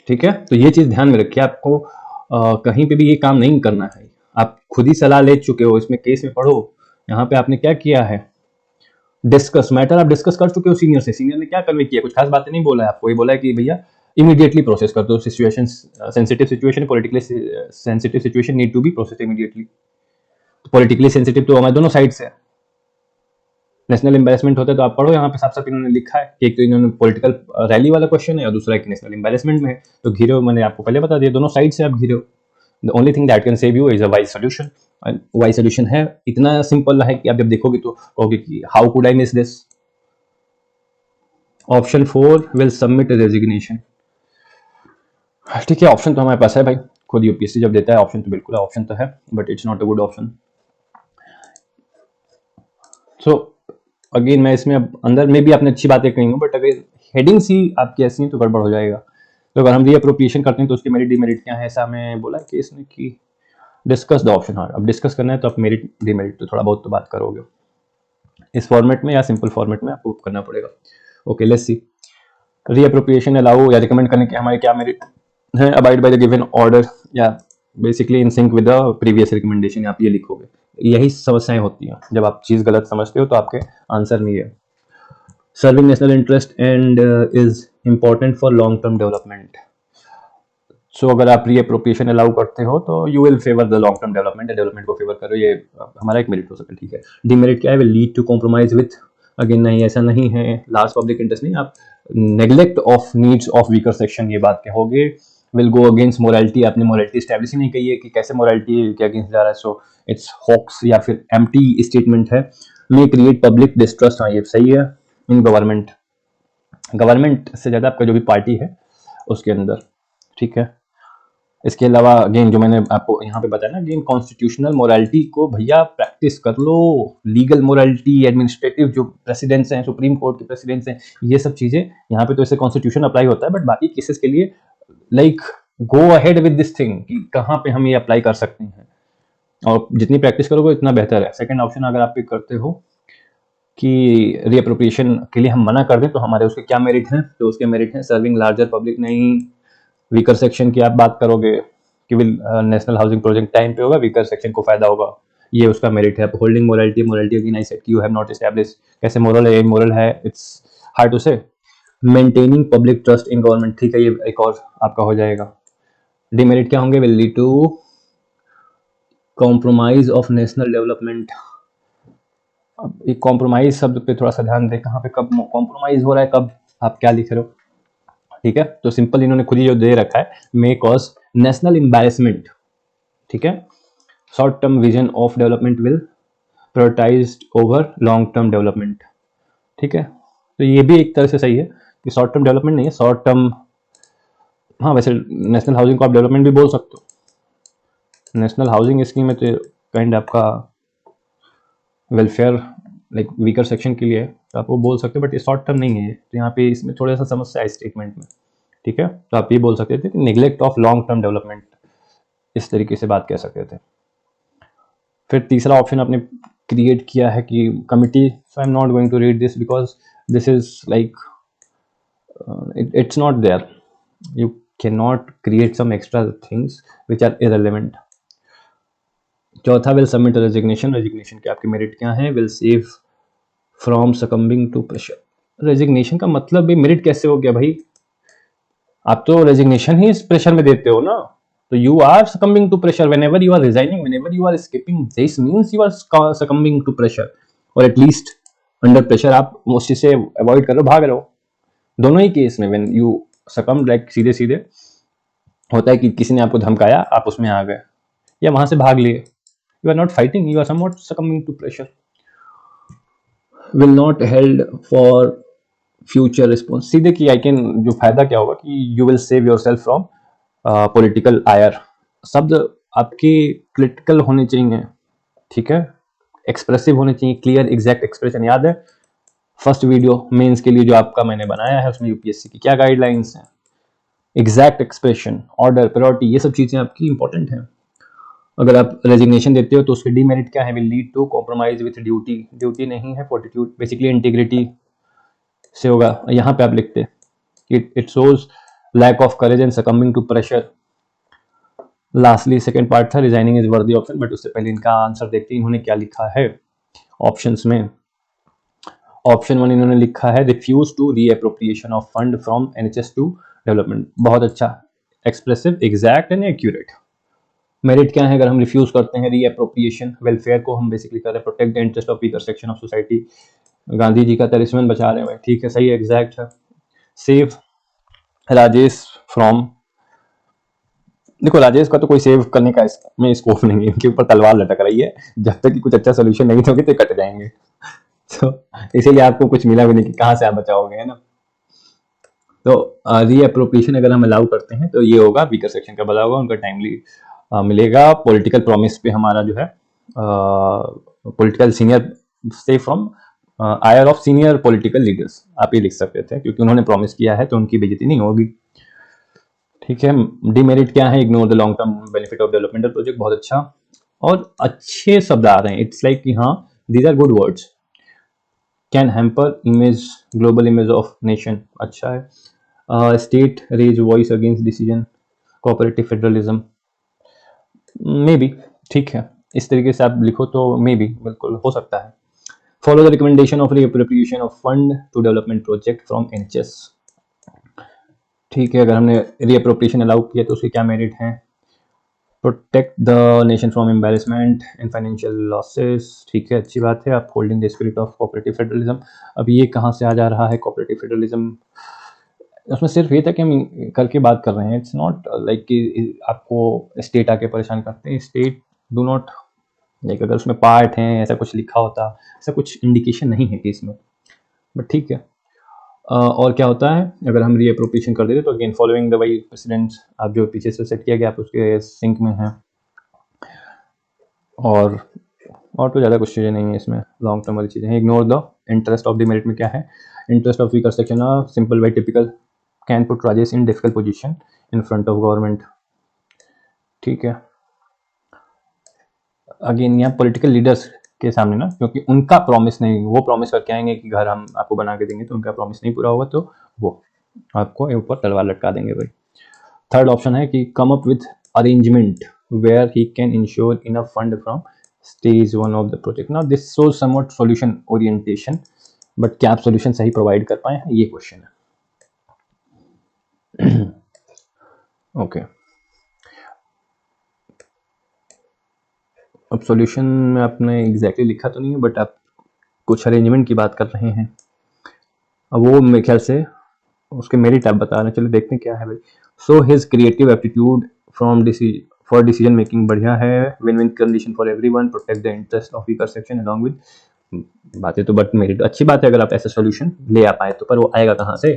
ठीक है, तो ये चीज ध्यान में रखिए, आपको कहीं पे भी ये काम नहीं करना है। आप खुद ही सलाह ले चुके हो, इसमें केस में पढ़ो, यहाँ पे आपने क्या किया है, डिस्कस मैटर आप डिस्कस कर चुके हो सीनियर से, सीनियर ने क्या कन्वे किया, कुछ खास बातें नहीं बोला है आपको, ये बोला है कि भैया इमीडिएटली प्रोसेस कर दो, situation sensitive situation, politically sensitive situation need to be process immediately. Politically sensitive तो हमारे दोनों साइड से है, नेशनल एम्बेरसमेंट होता है, तो आप पढ़ो यहाँ पे साफ साफ इन्होंने लिखा है कि एक तो इन्होंने पॉलिटिकल रैली वाला क्वेश्चन है और दूसरा एक नेशनल एम्बेरसमेंट में है, तो घिरे हो, मैंने आपको पहले बता दिया दोनों साइड से आप घिरे हो। The only thing that can save you is a wise solution, wise solution है, इतना सिंपल है कि आप जब देखोगे तो कहोगे कि how could I miss this. Option 4 will submit resignation. ठीक है, ऑप्शन तो हमारे पास है भाई, खुद यूपीएससी जब देता है ऑप्शन तो बिल्कुल ऑप्शन तो है, but it's not a good option. So again मैं इसमें अब अंदर में भी आपने अच्छी बातें कही हूँ, बट अगर हेडिंग्स ही आपकी ऐसी हैं तो गड़बड़ हो जाएगा। तो अगर हम रीअप्रोप्रिएशन करते हैं तो उसके मेरिट डिमेरिट क्या है, ऐसा हमें बोला कि इसने कि डिस्कस द ऑप्शन। हाँ, अब डिस्कस करना है तो आप मेरिट डिमेरिट तो थोड़ा बहुत तो बात करोगे इस फॉर्मेट में या सिंपल फॉर्मेट में आपको करना पड़ेगा। Okay, let's see, reappropriation allow या रिकमेंड करने के हमारे क्या मेरिट है, abide by the given order या basically in sync with the previous recommendation, आप ये लिखोगे। यही समस्याएं होती हैं जब आप चीज गलत समझते हो तो आपके आंसर नहीं है। Serving national interest and is important for long term development. So अगर आप रीअप्रोप्रिएशन अलाउ करते हो तो you will favour the long term development को फेवर करो, ये हमारा एक मेरिट हो सकता है। ठीक है, डिमेरिट क्या है, will lead to compromise with, again नहीं ऐसा नहीं है, लास्ट पब्लिक इंटरेस्ट नहीं, आप neglect of needs of weaker section ये बात कहोगे, विल गो अगेंस्ट मोरालिटी, आपने मोरालिटी स्टैब्लिश ही नहीं कही है कि कैसे मोरालिटी के अगेंस्ट जा रहा है, सो इट्स हॉक्स या फिर एम्प्टी स्टेटमेंट है। मे क्रिएट पब्लिक डिस्ट्रस्ट, हाँ ये सही है, इन गवर्नमेंट, गवर्नमेंट से ज्यादा आपका जो भी पार्टी है उसके अंदर। ठीक है, इसके अलावा अगेन जो मैंने आपको यहाँ पे बताया ना, अगेन कॉन्स्टिट्यूशनल मोरालिटी को भैया प्रैक्टिस कर लो, लीगल मोरालिटी, एडमिनिस्ट्रेटिव जो प्रेसिडेंट्स हैं, सुप्रीम कोर्ट के प्रेसिडेंट्स हैं, ये सब चीजें यहाँ पे तो ऐसे कॉन्स्टिट्यूशन अप्लाई होता है, बट बाकी केसेस के लिए like go ahead with this thing कि कहाँ पे हम ये अप्लाई कर सकते हैं, और जितनी प्रैक्टिस करोगे उतना बेहतर है। सेकेंड ऑप्शन अगर आप पिक करते हो कि रीअप्रोप्रिएशन के लिए हम मना कर दें तो हमारे उसके क्या मेरिट हैं, तो उसके मेरिट हैं सर्विंग लार्जर पब्लिक, नहीं वीकर सेक्शन की आप बात करोगे कि will national housing project time पे होगा, वीकर सेक्शन को फायदा होगा, ये उसका मेरिट है। Holding morality, morality again I said you have not establish, कैसे मोरल है, इमोरल है, इट्स हार्ड टू से। Maintaining public trust in government, ठीक है, ये एक और आपका हो जाएगा। डिमेरिट क्या होंगे, will lead to compromise of national development. अब एक कॉम्प्रोमाइज शब्द पे थोड़ा सा ध्यान दें, कहाँ पे कब कॉम्प्रोमाइज हो रहा है, कब आप क्या लिख रहे हो। ठीक है, तो सिंपल इन्होंने खुद ही जो दे रखा है, मे कॉज नेशनल एम्बैरेसमेंट। ठीक है, short term vision of development will prioritised over long term development. ठीक है, तो ये भी एक तरह से सही है कि शॉर्ट टर्म डेवलपमेंट नहीं है, शॉर्ट टर्म, हाँ वैसे नेशनल हाउसिंग को आप डेवलपमेंट भी बोल सकते हो, नेशनल हाउसिंग स्कीम है तो काइंड आपका वेलफेयर लाइक वीकर सेक्शन के लिए तो आप वो बोल सकते हो, बट ये शॉर्ट टर्म नहीं है, तो यहाँ पे इसमें थोड़ा सा समस्या है स्टेटमेंट में। ठीक है, तो आप ये बोल सकते थे कि neglect of long term development, इस तरीके से बात कह सकते थे। फिर तीसरा ऑप्शन आपने क्रिएट किया है कि committee, so I am not going to read this because this is like it's not there, you can not create some extra things which are irrelevant. चौथा, विल सबमिट रेजिग्नेशन, रेजिग्नेशन के आपके merit क्या है, will save from succumbing to pressure. Resignation का मतलब भी merit कैसे हो गया भाई, आप तो रेजिग्नेशन ही इस प्रेशर में देते हो ना, तो you are succumbing to pressure whenever you are resigning, whenever you are skipping, this means you are succumbing to pressure, और एटलीस्ट अंडर प्रेशर आप उस चीज से अवॉइड कर रहे हो, भाग रहे हो। दोनों ही केस में व्हेन यू सकम लाइक सीधे सीधे होता है कि किसी ने आपको धमकाया, आप उसमें आ गए या वहां से भाग लिए, you are not fighting, you are somewhat succumbing to pressure. Will not held for future response, सीधे कि आई कैन, जो फायदा क्या होगा कि you will save yourself from political ire. शब्द आपके क्रिटिकल होने चाहिए, ठीक है, एक्सप्रेसिव होने चाहिए, क्लियर एग्जैक्ट एक्सप्रेशन। याद है फर्स्ट वीडियो मेंस के लिए जो आपका मैंने बनाया है, उसमें यूपीएससी की क्या गाइडलाइंस हैं, एग्जैक्ट एक्सप्रेशन, ऑर्डर, प्रायोरिटी, ये सब चीजें आपकी इंपॉर्टेंट हैं। अगर आप रेजिग्नेशन देते हो तो उसके डीमेरिट क्या है, will lead to compromise with duty, duty नहीं है फॉर्टिट्यूड, बेसिकली इंटीग्रिटी से होगा। यहाँ पे आप लिखते it shows lack of courage and succumbing to pressure. Lastly second part था resigning is worthy option, but उससे पहले इनका आंसर देखते हैं इन्होंने क्या लिखा है ऑप्शंस में। ऑप्शन 1 इन्होंने लिखा है refuse to reappropriation of fund from NHS to development. बहुत अच्छा, expressive, exact and accurate. Merit क्या है अगर हम रिफ्यूज करते हैं रीअप्रोप्रिएशन, वेलफेयर को हम बेसिकली कर रहे हैं, protect the interest of weaker section of society, Gandhi ji का तलिस्मन बचा रहे हैं भाई, ठीक है, सही है, एग्जैक्ट है। सेव राजेश फ्रॉम, देखो राजेश का तो कोई सेव करने का इसमें स्कोप नहीं है, उनके ऊपर तलवार लटक रही है, जब तक कि कुछ अच्छा सोल्यूशन नहीं दोगे तो कट जाएंगे। तो इसीलिए आपको कुछ मिला भी नहीं कि कहाँ से आप बचाओगे, है ना। तो रीअप्रोप्रिएशन अगर हम अलाउ करते हैं तो ये होगा, वीकर सेक्शन का भला होगा, उनका टाइमली मिलेगा। पॉलिटिकल प्रॉमिस पे हमारा जो है पॉलिटिकल सीनियर से from ire of senior political leaders, आप ये लिख सकते थे, क्योंकि उन्होंने प्रॉमिस किया है तो उनकी बेइज्जती नहीं होगी, ठीक है। डीमेरिट क्या है, ignore the long term benefit of developmental project, बहुत अच्छा, और अच्छे शब्द आ रहे हैं, इट्स लाइक कि हाँ these are good words. Can hamper image, global image of nation, अच्छा है। State raise voice against decision, cooperative federalism, may be, ठीक है, इस तरीके से आप लिखो तो मे बी बिल्कुल हो सकता है। Follow the recommendation of reappropriation of fund to development project from NHS, ठीक है, अगर हमने रीअप्रोप्रिएशन अलाउ किया तो उसके क्या मेरिट हैं, protect the nation from embarrassment and financial losses, ठीक है, अच्छी बात है। आप holding the spirit of cooperative federalism, अब ये कहाँ से आ जा रहा है कोऑपरेटिव फेडरलिज्म, उसमें सिर्फ ये था कि हम करके बात कर रहे हैं, इट्स नॉट लाइक कि आपको स्टेट आके परेशान करते हैं, स्टेट डू नॉट लाइक, अगर उसमें पार्ट हैं ऐसा कुछ लिखा होता, ऐसा कुछ इंडिकेशन नहीं है कि इसमें, बट ठीक है। और क्या होता है अगर हम रीअप्रोप्रिएशन कर देते तो again following the why precedents, आप जो पीछे से सेट किया गया आप उसके सिंक में हैं, और तो ज़्यादा कुछ चीज़ें नहीं है इसमें, लॉन्ग टर्म वाली चीज़ें हैं। Ignore the interest of demerit में क्या है, interest of weaker section, simple why typical, can put Rajesh in difficult position in front of government, ठीक है। अगेन यहाँ पॉलिटिकल लीडर्स के सामने ना, क्योंकि उनका प्रॉमिस नहीं, वो प्रॉमिस करके आएंगे कि घर हम आपको बना के देंगे, तो उनका प्रॉमिस नहीं पूरा होगा तो वो आपको ऊपर तलवार लटका देंगे भाई। थर्ड ऑप्शन है कि come up with arrangement where he can ensure enough fund from stage 1 of the project. Now this shows somewhat solution orientation, but क्या आप सॉल्यूशन सही प्रोवाइड कर पाए हैं, ये क्वेश्चन है। ओके अब सॉल्यूशन में आपने एग्जैक्टली लिखा तो नहीं है, बट आप कुछ अरेंजमेंट की बात कर रहे हैं, अब वो मेरे ख्याल से उसके मेरिट आप बता रहे हैं, चलो देखते हैं क्या है भाई। So his creative aptitude from for decision making बढ़िया है, win win condition for everyone, protect the interest of weaker section along with, बातें तो बट मेरिट अच्छी बात है अगर आप ऐसा सॉल्यूशन ले आ पाए तो, पर वो आएगा कहाँ से।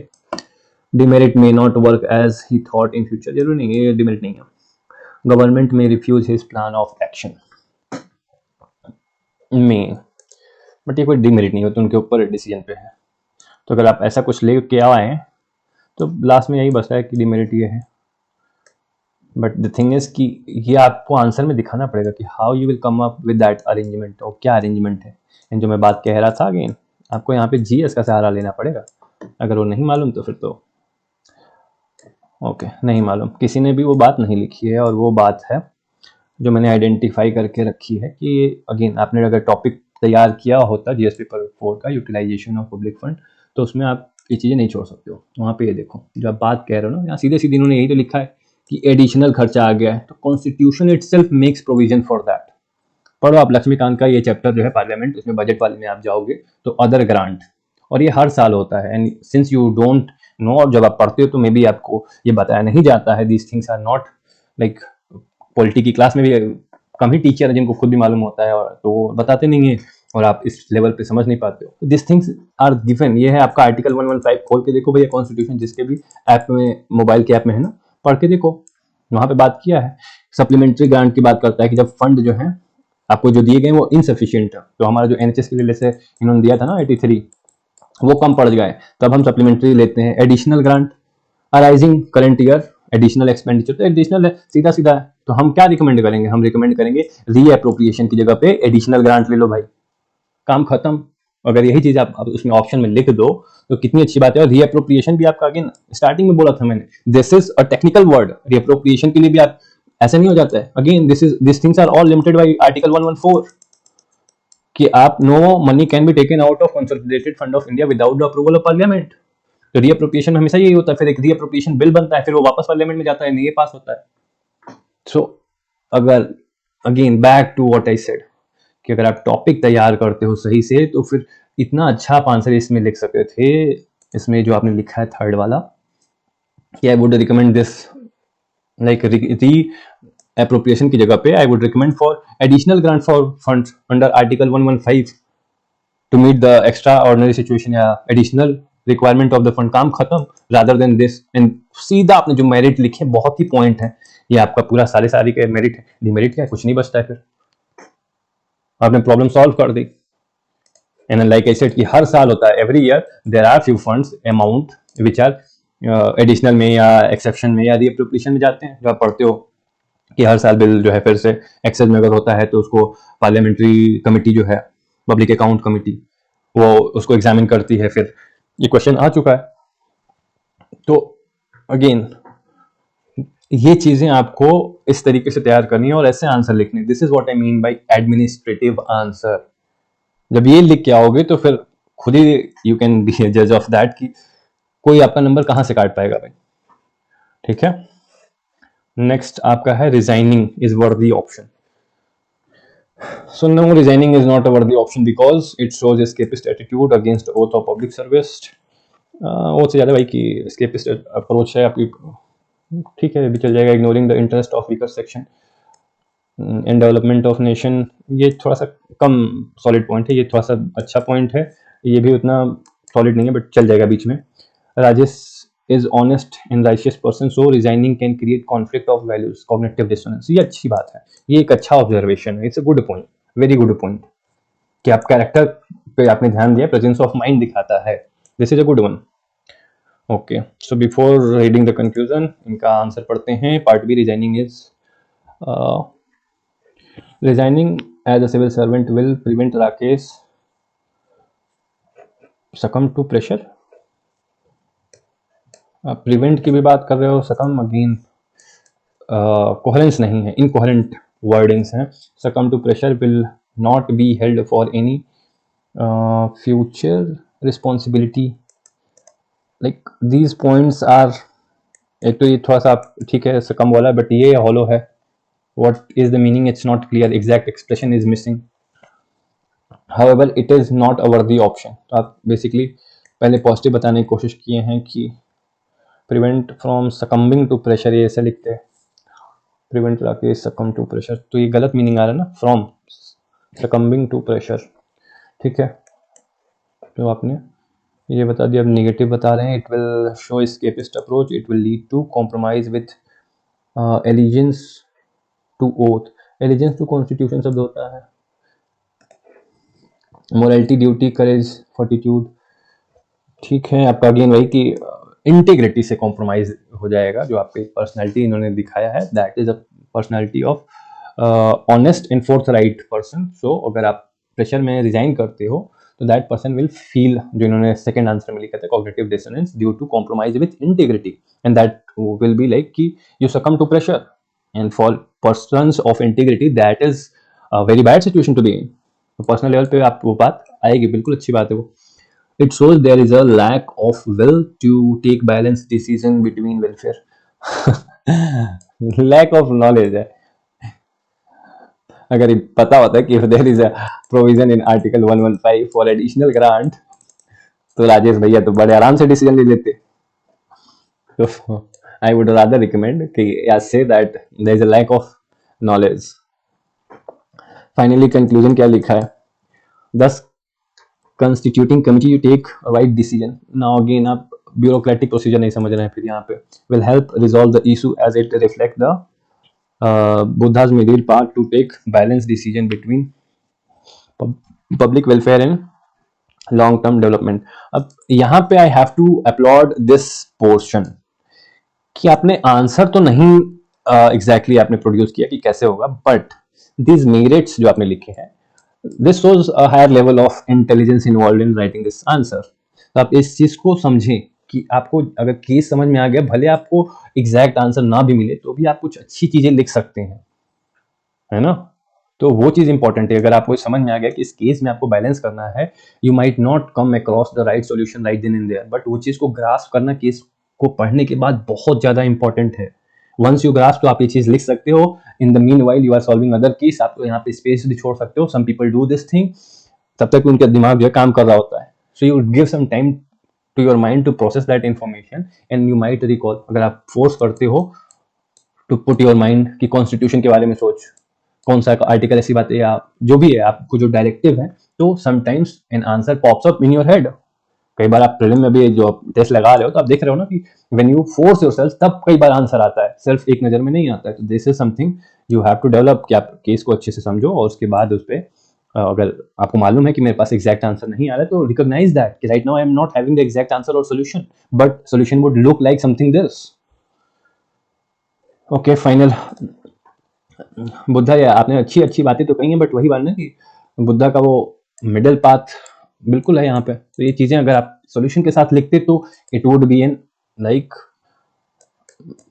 Demerit may not work as he thought in future, जरूर नहीं है, ये डिमेरिट नहीं है। गवर्नमेंट में refuse his plan of action में, बट ये कोई डिमेरिट नहीं होता, उनके ऊपर डिसीजन पे है, तो अगर आप ऐसा कुछ ले के आए तो लास्ट में यही बचता है कि डिमेरिट ये है। बट द थिंग इज कि ये आपको आंसर में दिखाना पड़ेगा कि how you will come up with that arrangement, और क्या अरेंजमेंट है, एंड जो मैं बात कह रहा था अगेन, आपको यहाँ पे जीएस का सहारा लेना पड़ेगा, अगर वो नहीं मालूम तो फिर तो ओके, नहीं मालूम, किसी ने भी वो बात नहीं लिखी है, और वो बात है जो मैंने आइडेंटिफाई करके रखी है कि अगेन आपने अगर टॉपिक तैयार किया होता जीएस पेपर 4 का यूटिलाइजेशन ऑफ पब्लिक फंड, तो उसमें आप ये चीज़ें नहीं छोड़ सकते हो। वहाँ पे ये देखो जो आप बात कह रहे हो ना, यहाँ सीधे सीधे इन्होंने यही तो लिखा है कि एडिशनल खर्चा आ गया है, तो constitution itself makes provision for that. पढ़ो आप लक्ष्मीकांत का ये चैप्टर जो है पार्लियामेंट, उसमें बजट वाले में आप जाओगे तो अदर ग्रांट, और ये हर साल होता है, and since you don't know, और जब आप पढ़ते हो तो मे बी आपको ये बताया नहीं जाता है। These things are not like, polity की क्लास में भी कम ही टीचर है जिनको खुद भी मालूम होता है, और तो वो बताते नहीं है और आप इस लेवल पे समझ नहीं पाते हो। This things are given. ये है आपका आर्टिकल 115, खोल के देखो भैया कॉन्स्टिट्यूशन, जिसके भी ऐप में, मोबाइल के ऐप में है ना, पढ़ के देखो, वहां पे बात किया है। सप्लीमेंट्री ग्रांट की बात करता है कि जब फंड जो है आपको जो दिए गए वो इनसफिशियंट है, तो हमारा जो एनएचएस के लिए जैसे इन्होंने दिया था ना 83, वो कम पड़ गए, तब हम सप्लीमेंट्री लेते हैं। Additional grant arising current year, additional expenditure, तो एडिशनल है, सीधा सीधा है। तो हम क्या रिकमेंड करेंगे, हम रिकमेंड करेंगे रीअप्रोप्रिएशन की जगह पे एडिशनल ग्रांट ले लो भाई, काम खत्म। अगर यही चीज आप उसमें ऑप्शन में लिख दो तो कितनी अच्छी बात है। और रीअप्रोप्रिएशन भी आपका, अगेन स्टार्टिंग में बोला था मैंने, this is a technical word. Reappropriation के लिए भी आप ऐसा नहीं हो जाता है। Again this things are all limited by article 114 कि आप, no money can be taken out of consolidated fund of India without the approval of parliament. तो रीअप्रोप्रिएशन में हमेशा यही होता है, फिर एक रीअप्रोप्रिएशन बिल बनता है, फिर वो वापस पार्लियामेंट में जाता है, नहीं पास होता है। सो अगर, again back to what I said, कि अगर आप टॉपिक तैयार करते हो सही से तो फिर इतना अच्छा आप आंसर इसमें लिख सकते थे। इसमें जो आपने लिखा है थर्ड वाला, कि I would recommend this, like reappropriation की जगह पे I would recommend for additional grant for funds under article 115 to meet the extraordinary situation या additional requirement of the fund, काम खत्म, रादर देन दिस। एंड सीधा आपने जो merit लिखे, बहुत ही पॉइंट है ये आपका पूरा, सारे के मेरिट है। डिमेरिट क्या है, कुछ नहीं बचता है, फिर आपने प्रॉब्लम सॉल्व कर दी। एंड लाइक आई सेड कि हर साल होता है, every year there are few funds amount which are additional में या एक्सेप्शन में या रीअप्रोप्रिएशन में जाते हैं, जो आप पढ़ते हो कि हर साल बिल जो है फिर से एक्सेस में अगर होता है तो उसको पार्लियामेंट्री कमेटी जो है, पब्लिक अकाउंट कमेटी, वो उसको एग्जामिन करती है। फिर ये क्वेश्चन आ चुका है। तो अगेन ये चीजें आपको इस तरीके से तैयार करनी है और ऐसे आंसर लिखने। This is what I mean by administrative answer. जब ये लिख के आओगे तो फिर खुद ही यू कैन बी जज ऑफ दैट कि कोई आपका नंबर कहां से काट पाएगा भाई। ठीक है, नेक्स्ट आपका है resigning is worthy option. So no, resigning is not a worthy option because it shows escapist attitude against oath of public service. वो से ज़्यादा भाई कि escapist अप्रोच है आपकी, ठीक है, भी चल जाएगा। Ignoring the interest of weaker section and development of nation, ये थोड़ा सा कम सॉलिड पॉइंट है, ये थोड़ा सा अच्छा पॉइंट है, ये भी उतना सॉलिड नहीं है बट चल जाएगा बीच में। Rajesh is honest and righteous person, so resigning can create conflict of values, cognitive dissonance। ये अच्छी बात है, ये एक अच्छा ऑब्जर्वेशन है, it's a good point, very good point, कि आप कैरेक्टर पे आपने ध्यान दिया, प्रेजेंस ऑफ माइंड दिखाता है। This is a good one. Okay, so before reading the conclusion, इनका आंसर पढ़ते हैं। Part B, resigning is resigning as a civil servant will prevent Rakesh succumb to pressure। Prevent की भी बात कर रहे हो, सकम अगेन कोहेरेंस नहीं है, इनकोहेरेंट वर्डिंग्स हैं। Succumb to pressure will not be held for any future responsibility, like these points are, एक तो ये थोड़ा सा ठीक है सकम वाला, बट ये हॉलो है। What is the meaning, it's not clear, exact expression is missing, however it is not अ वर्दी ऑप्शन। तो आप बेसिकली पहले पॉजिटिव बताने की कोशिश किए हैं कि prevent from succumbing to pressure, ये ऐसे लिखते हैं, प्रिवेंट राकेश सकम टू प्रेशर, तो ये गलत मीनिंग आ रहा है ना, फ्रॉम सकम्बिंग टू प्रेशर। ठीक है, तो आपने ये बता दिया। अब नेगेटिव बता रहे हैं, it will show escapist approach, it will lead to compromise with allegiance to oath. Allegiance to constitution शब्द होता है, मोरालिटी, ड्यूटी, करेज, फॉर्टिट्यूड। ठीक है, आपका अगेन वही कि इंटीग्रिटी से कॉम्प्रोमाइज हो जाएगा। जो आपकी पर्सनैलिटी इन्होंने दिखाया है, that is a personality of honest and forthright person. So अगर आप प्रेशर में रिजाइन करते हो तो दैट पर्सन विल फील, जो इन्होंने सेकंड आंसर में लिखा था, cognitive dissonance due to compromise with integrity, and that will be like कि you succumb to pressure, and for persons of integrity that is a very bad situation to be in. तो personal level पे आप वो बात आएगी, बिल्कुल अच्छी बात है वो। It shows there is a lack of will to take balanced decision between welfare। lack of knowledge है। अगर ये पता होता है कि if there is a provision in article 115 for additional grant, तो राजेश भैया तो बड़े आराम से डिसीजन ले लेते। So I would rather recommend कि या say that there is a lack of knowledge. Finally conclusion क्या लिखा है? Thus constituting committee to take a right decision. Now again आप bureaucratic procedure नहीं समझ रहे हैं फिर यहाँ पे. Will help resolve the issue as it reflect the Buddha's middle path to take balanced decision between public welfare and long term development. अब यहाँ पे I have to applaud this portion कि आपने आंसर तो नहीं एग्जैक्टली आपने produce किया कि कैसे होगा, बट दिस मेरिट्स जो आपने लिखे हैं, this shows a higher level of intelligence involve in writing this answer. तो आप इस चीज को समझें कि आपको अगर केस समझ में आ गया, भले आपको एग्जैक्ट आंसर ना भी मिले तो भी आप कुछ अच्छी चीजें लिख सकते हैं, है ना. तो वो चीज इंपॉर्टेंट है. अगर आपको समझ में आ गया कि इस केस में आपको बैलेंस करना है, you might not come across the right solution right then and there, but वो चीज को ग्रास्प करना केस को पढ़ने के बाद बहुत ज्यादा इंपॉर्टेंट है. वंस यू ग्रास्प तो आप ये चीज लिख सकते हो. In the meanwhile you are solving other case, आप तो यहाँ पे स्पेस भी छोड़ सकते हो. Some people do this thing, तब तक उनका दिमाग जो है काम कर रहा होता है. So you give some time to your mind to process that information and you might recall. अगर आप फोर्स करते हो टू पुट योर माइंड कि कॉन्स्टिट्यूशन के बारे में सोच, कौन सा आर्टिकल ऐसी बात है या जो भी है आपको जो डायरेक्टिव है, तो sometimes an answer pops up in your head. कई बार आप प्रीलिम में भी जो टेस्ट लगा रहे हो तो आप देख रहे हो ना कि व्हेन यू फोर्स योरसेल्फ तब कई बार आंसर आता है, सिर्फ एक नजर में नहीं आता है. तो this is something you have to develop कि आप केस को अच्छे से समझो और उसके बाद उस पर अगर आपको मालूम है कि मेरे पास एग्जैक्ट आंसर नहीं आ रहा है तो रिकॉग्नाइज दैट कि right now I am not having the exact answer और solution, but solution would look like something this. Okay, final. बुद्धा, या आपने अच्छी अच्छी बातें तो कही हैं, बट वही बात ना कि बुद्धा का वो मिडिल पाथ बिल्कुल है यहाँ पे. तो ये चीजें अगर आप सॉल्यूशन के साथ लिखते तो it would be an like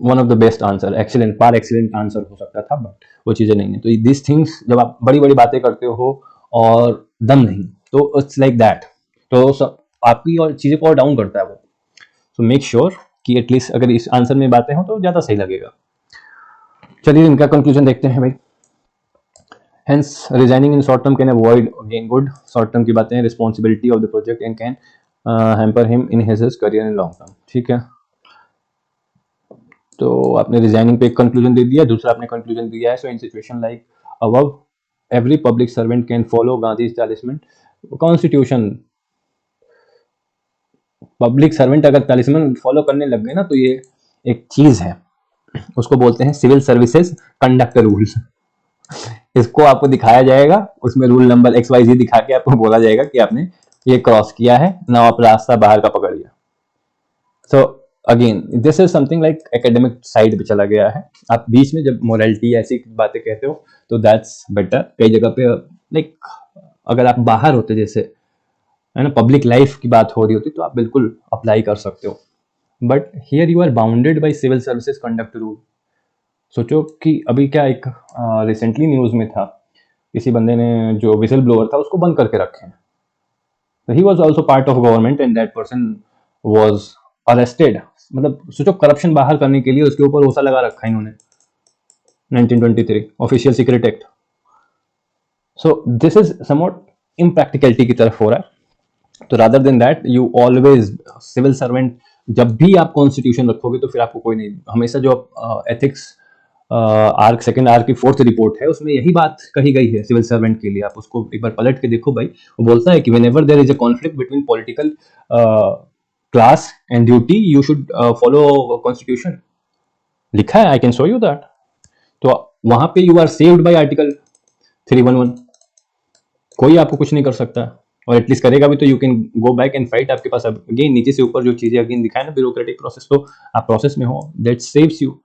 one of the best answer, excellent par excellent answer हो सकता था, बट वो चीजें नहीं है. तो दिस थिंग्स जब आप बड़ी बड़ी बातें करते हो और दम नहीं, तो इट्स लाइक दैट, तो आपकी और चीजें को और डाउन करता है वो. सो मेक श्योर कि एटलीस्ट अगर इस आंसर में बातें हो तो ज्यादा सही लगेगा. चलिए इनका कंक्लूजन देखते हैं भाई. Hence, resigning in short term can avoid again good short term की बातें, responsibility of the project and can hamper him in his career in long term. ठीक है, तो आपने रिजाइनिंग पे एक कंक्लूजन दे दिया, दूसरा आपने कंक्लूजन दिया है. So in situation like above every public servant can follow Gandhi talisman constitution. Public servant अगर चालीसमेंट फॉलो करने लग गए ना, तो ये एक चीज है, उसको बोलते हैं सिविल सर्विसेज कंडक्ट रूल्स. इसको आपको दिखाया जाएगा, उसमें रूल नंबर XYZ दिखा के आपको बोला जाएगा कि आपने ये क्रॉस किया है ना, आप रास्ता बाहर का पकड़ लिया. So again this is something like academic side पे चला गया है. आप बीच में जब मोरालिटी ऐसी बातें कहते हो तो दैट्स बेटर. कई जगह पे लाइक अगर आप बाहर होते, जैसे है ना, पब्लिक लाइफ की बात हो रही होती, तो आप बिल्कुल अप्लाई कर सकते हो. But here you are bounded by civil services conduct rule. सोचो कि अभी क्या एक रिसेंटली न्यूज में था, किसी बंदे ने जो विसल ब्लोअर था उसको बंद करके रखे हैं. He was also part of government and that person was arrested. मतलब सोचो, करप्शन बाहर करने के लिए उसके ऊपर ओसा लगा रखा है इन्होंने, 1923 official secret act. So this is somewhat impracticality की तरफ हो रहा है. तो rather than that you always civil servant, जब भी आप कॉन्स्टिट्यूशन रखोगे तो फिर आपको कोई नहीं, हमेशा जो एथिक्स आर्क सेकंड आर्क की 4th रिपोर्ट है उसमें यही बात कही गई है सिविल सर्वेंट के लिए. आप उसको एक बार पलट के देखो भाई. वो बोलता है कि whenever there is a conflict between political class and duty you should follow constitution. लिखा है, I can show you that. तो वहां पे you are saved by article 311. कोई आपको कुछ नहीं कर सकता, और एटलीस्ट करेगा भी तो you can go back and fight. आपके पास अगेन नीचे से ऊपर जो चीजें अगेन दिखाए ना, ब्यूरोक्रेटिक प्रोसेस, तो आप प्रोसेस में हो, दैट सेव्स यू.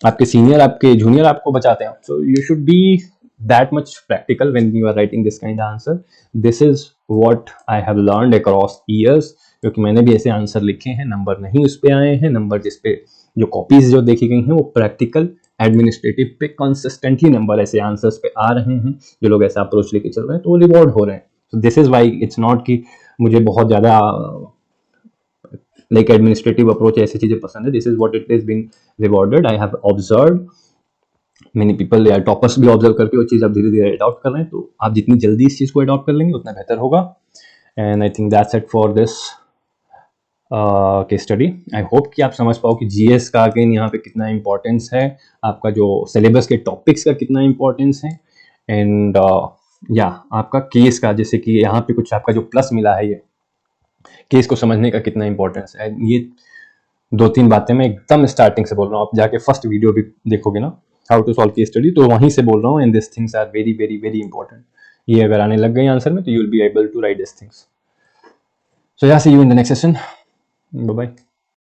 आपके सीनियर, आपके जूनियर आपको बचाते हैं. So you should be that much practical when you are writing this kind answer. This is what I have learned across years, क्योंकि मैंने भी ऐसे आंसर लिखे हैं. नंबर नहीं उस पे आए हैं, नंबर जिस पे जो कॉपीज जो देखी गई हैं वो प्रैक्टिकल एडमिनिस्ट्रेटिव पे कंसिस्टेंटली नंबर ऐसे आंसर्स पे आ रहे हैं. जो लोग ऐसा अप्रोच लेके चल रहे हैं तो वो रिवॉर्ड हो रहे हैं. सो this is why it's not कि मुझे बहुत ज्यादा लाइक एडमिनिस्ट्रेटिव अप्रोच ऐसी चीजें पसंद है. This is what it is been rewarded. I have observe many people या टॉपर्स भी ऑब्जर्व करके वो चीज अब धीरे धीरे अडॉप्ट कर रहे हैं. तो आप जितनी जल्दी इस चीज को अडॉप्ट कर लेंगे उतना बेहतर होगा. And I think that's it for this case study. I hope कि आप समझ पाओ कि जीएस का अगेन यहाँ पे कितना इंपॉर्टेंस है, आपका जो सिलेबस के टॉपिक्स का कितना इंपॉर्टेंस है, एंड या आपका केस का, जैसे कि यहाँ पे कुछ आपका जो प्लस मिला है, ये केस को समझने का कितना इंपॉर्टेंस है। ये 2-3 बातें मैं एकदम स्टार्टिंग से बोल रहा हूँ, आप जाके फर्स्ट वीडियो भी देखोगे ना, how to solve case study, तो वहीं से बोल रहा हूँ, and this things are very very very important. ये अगर आने लग गई आंसर में, तो you will be able to write this things. So या see you in the next session. Bye bye.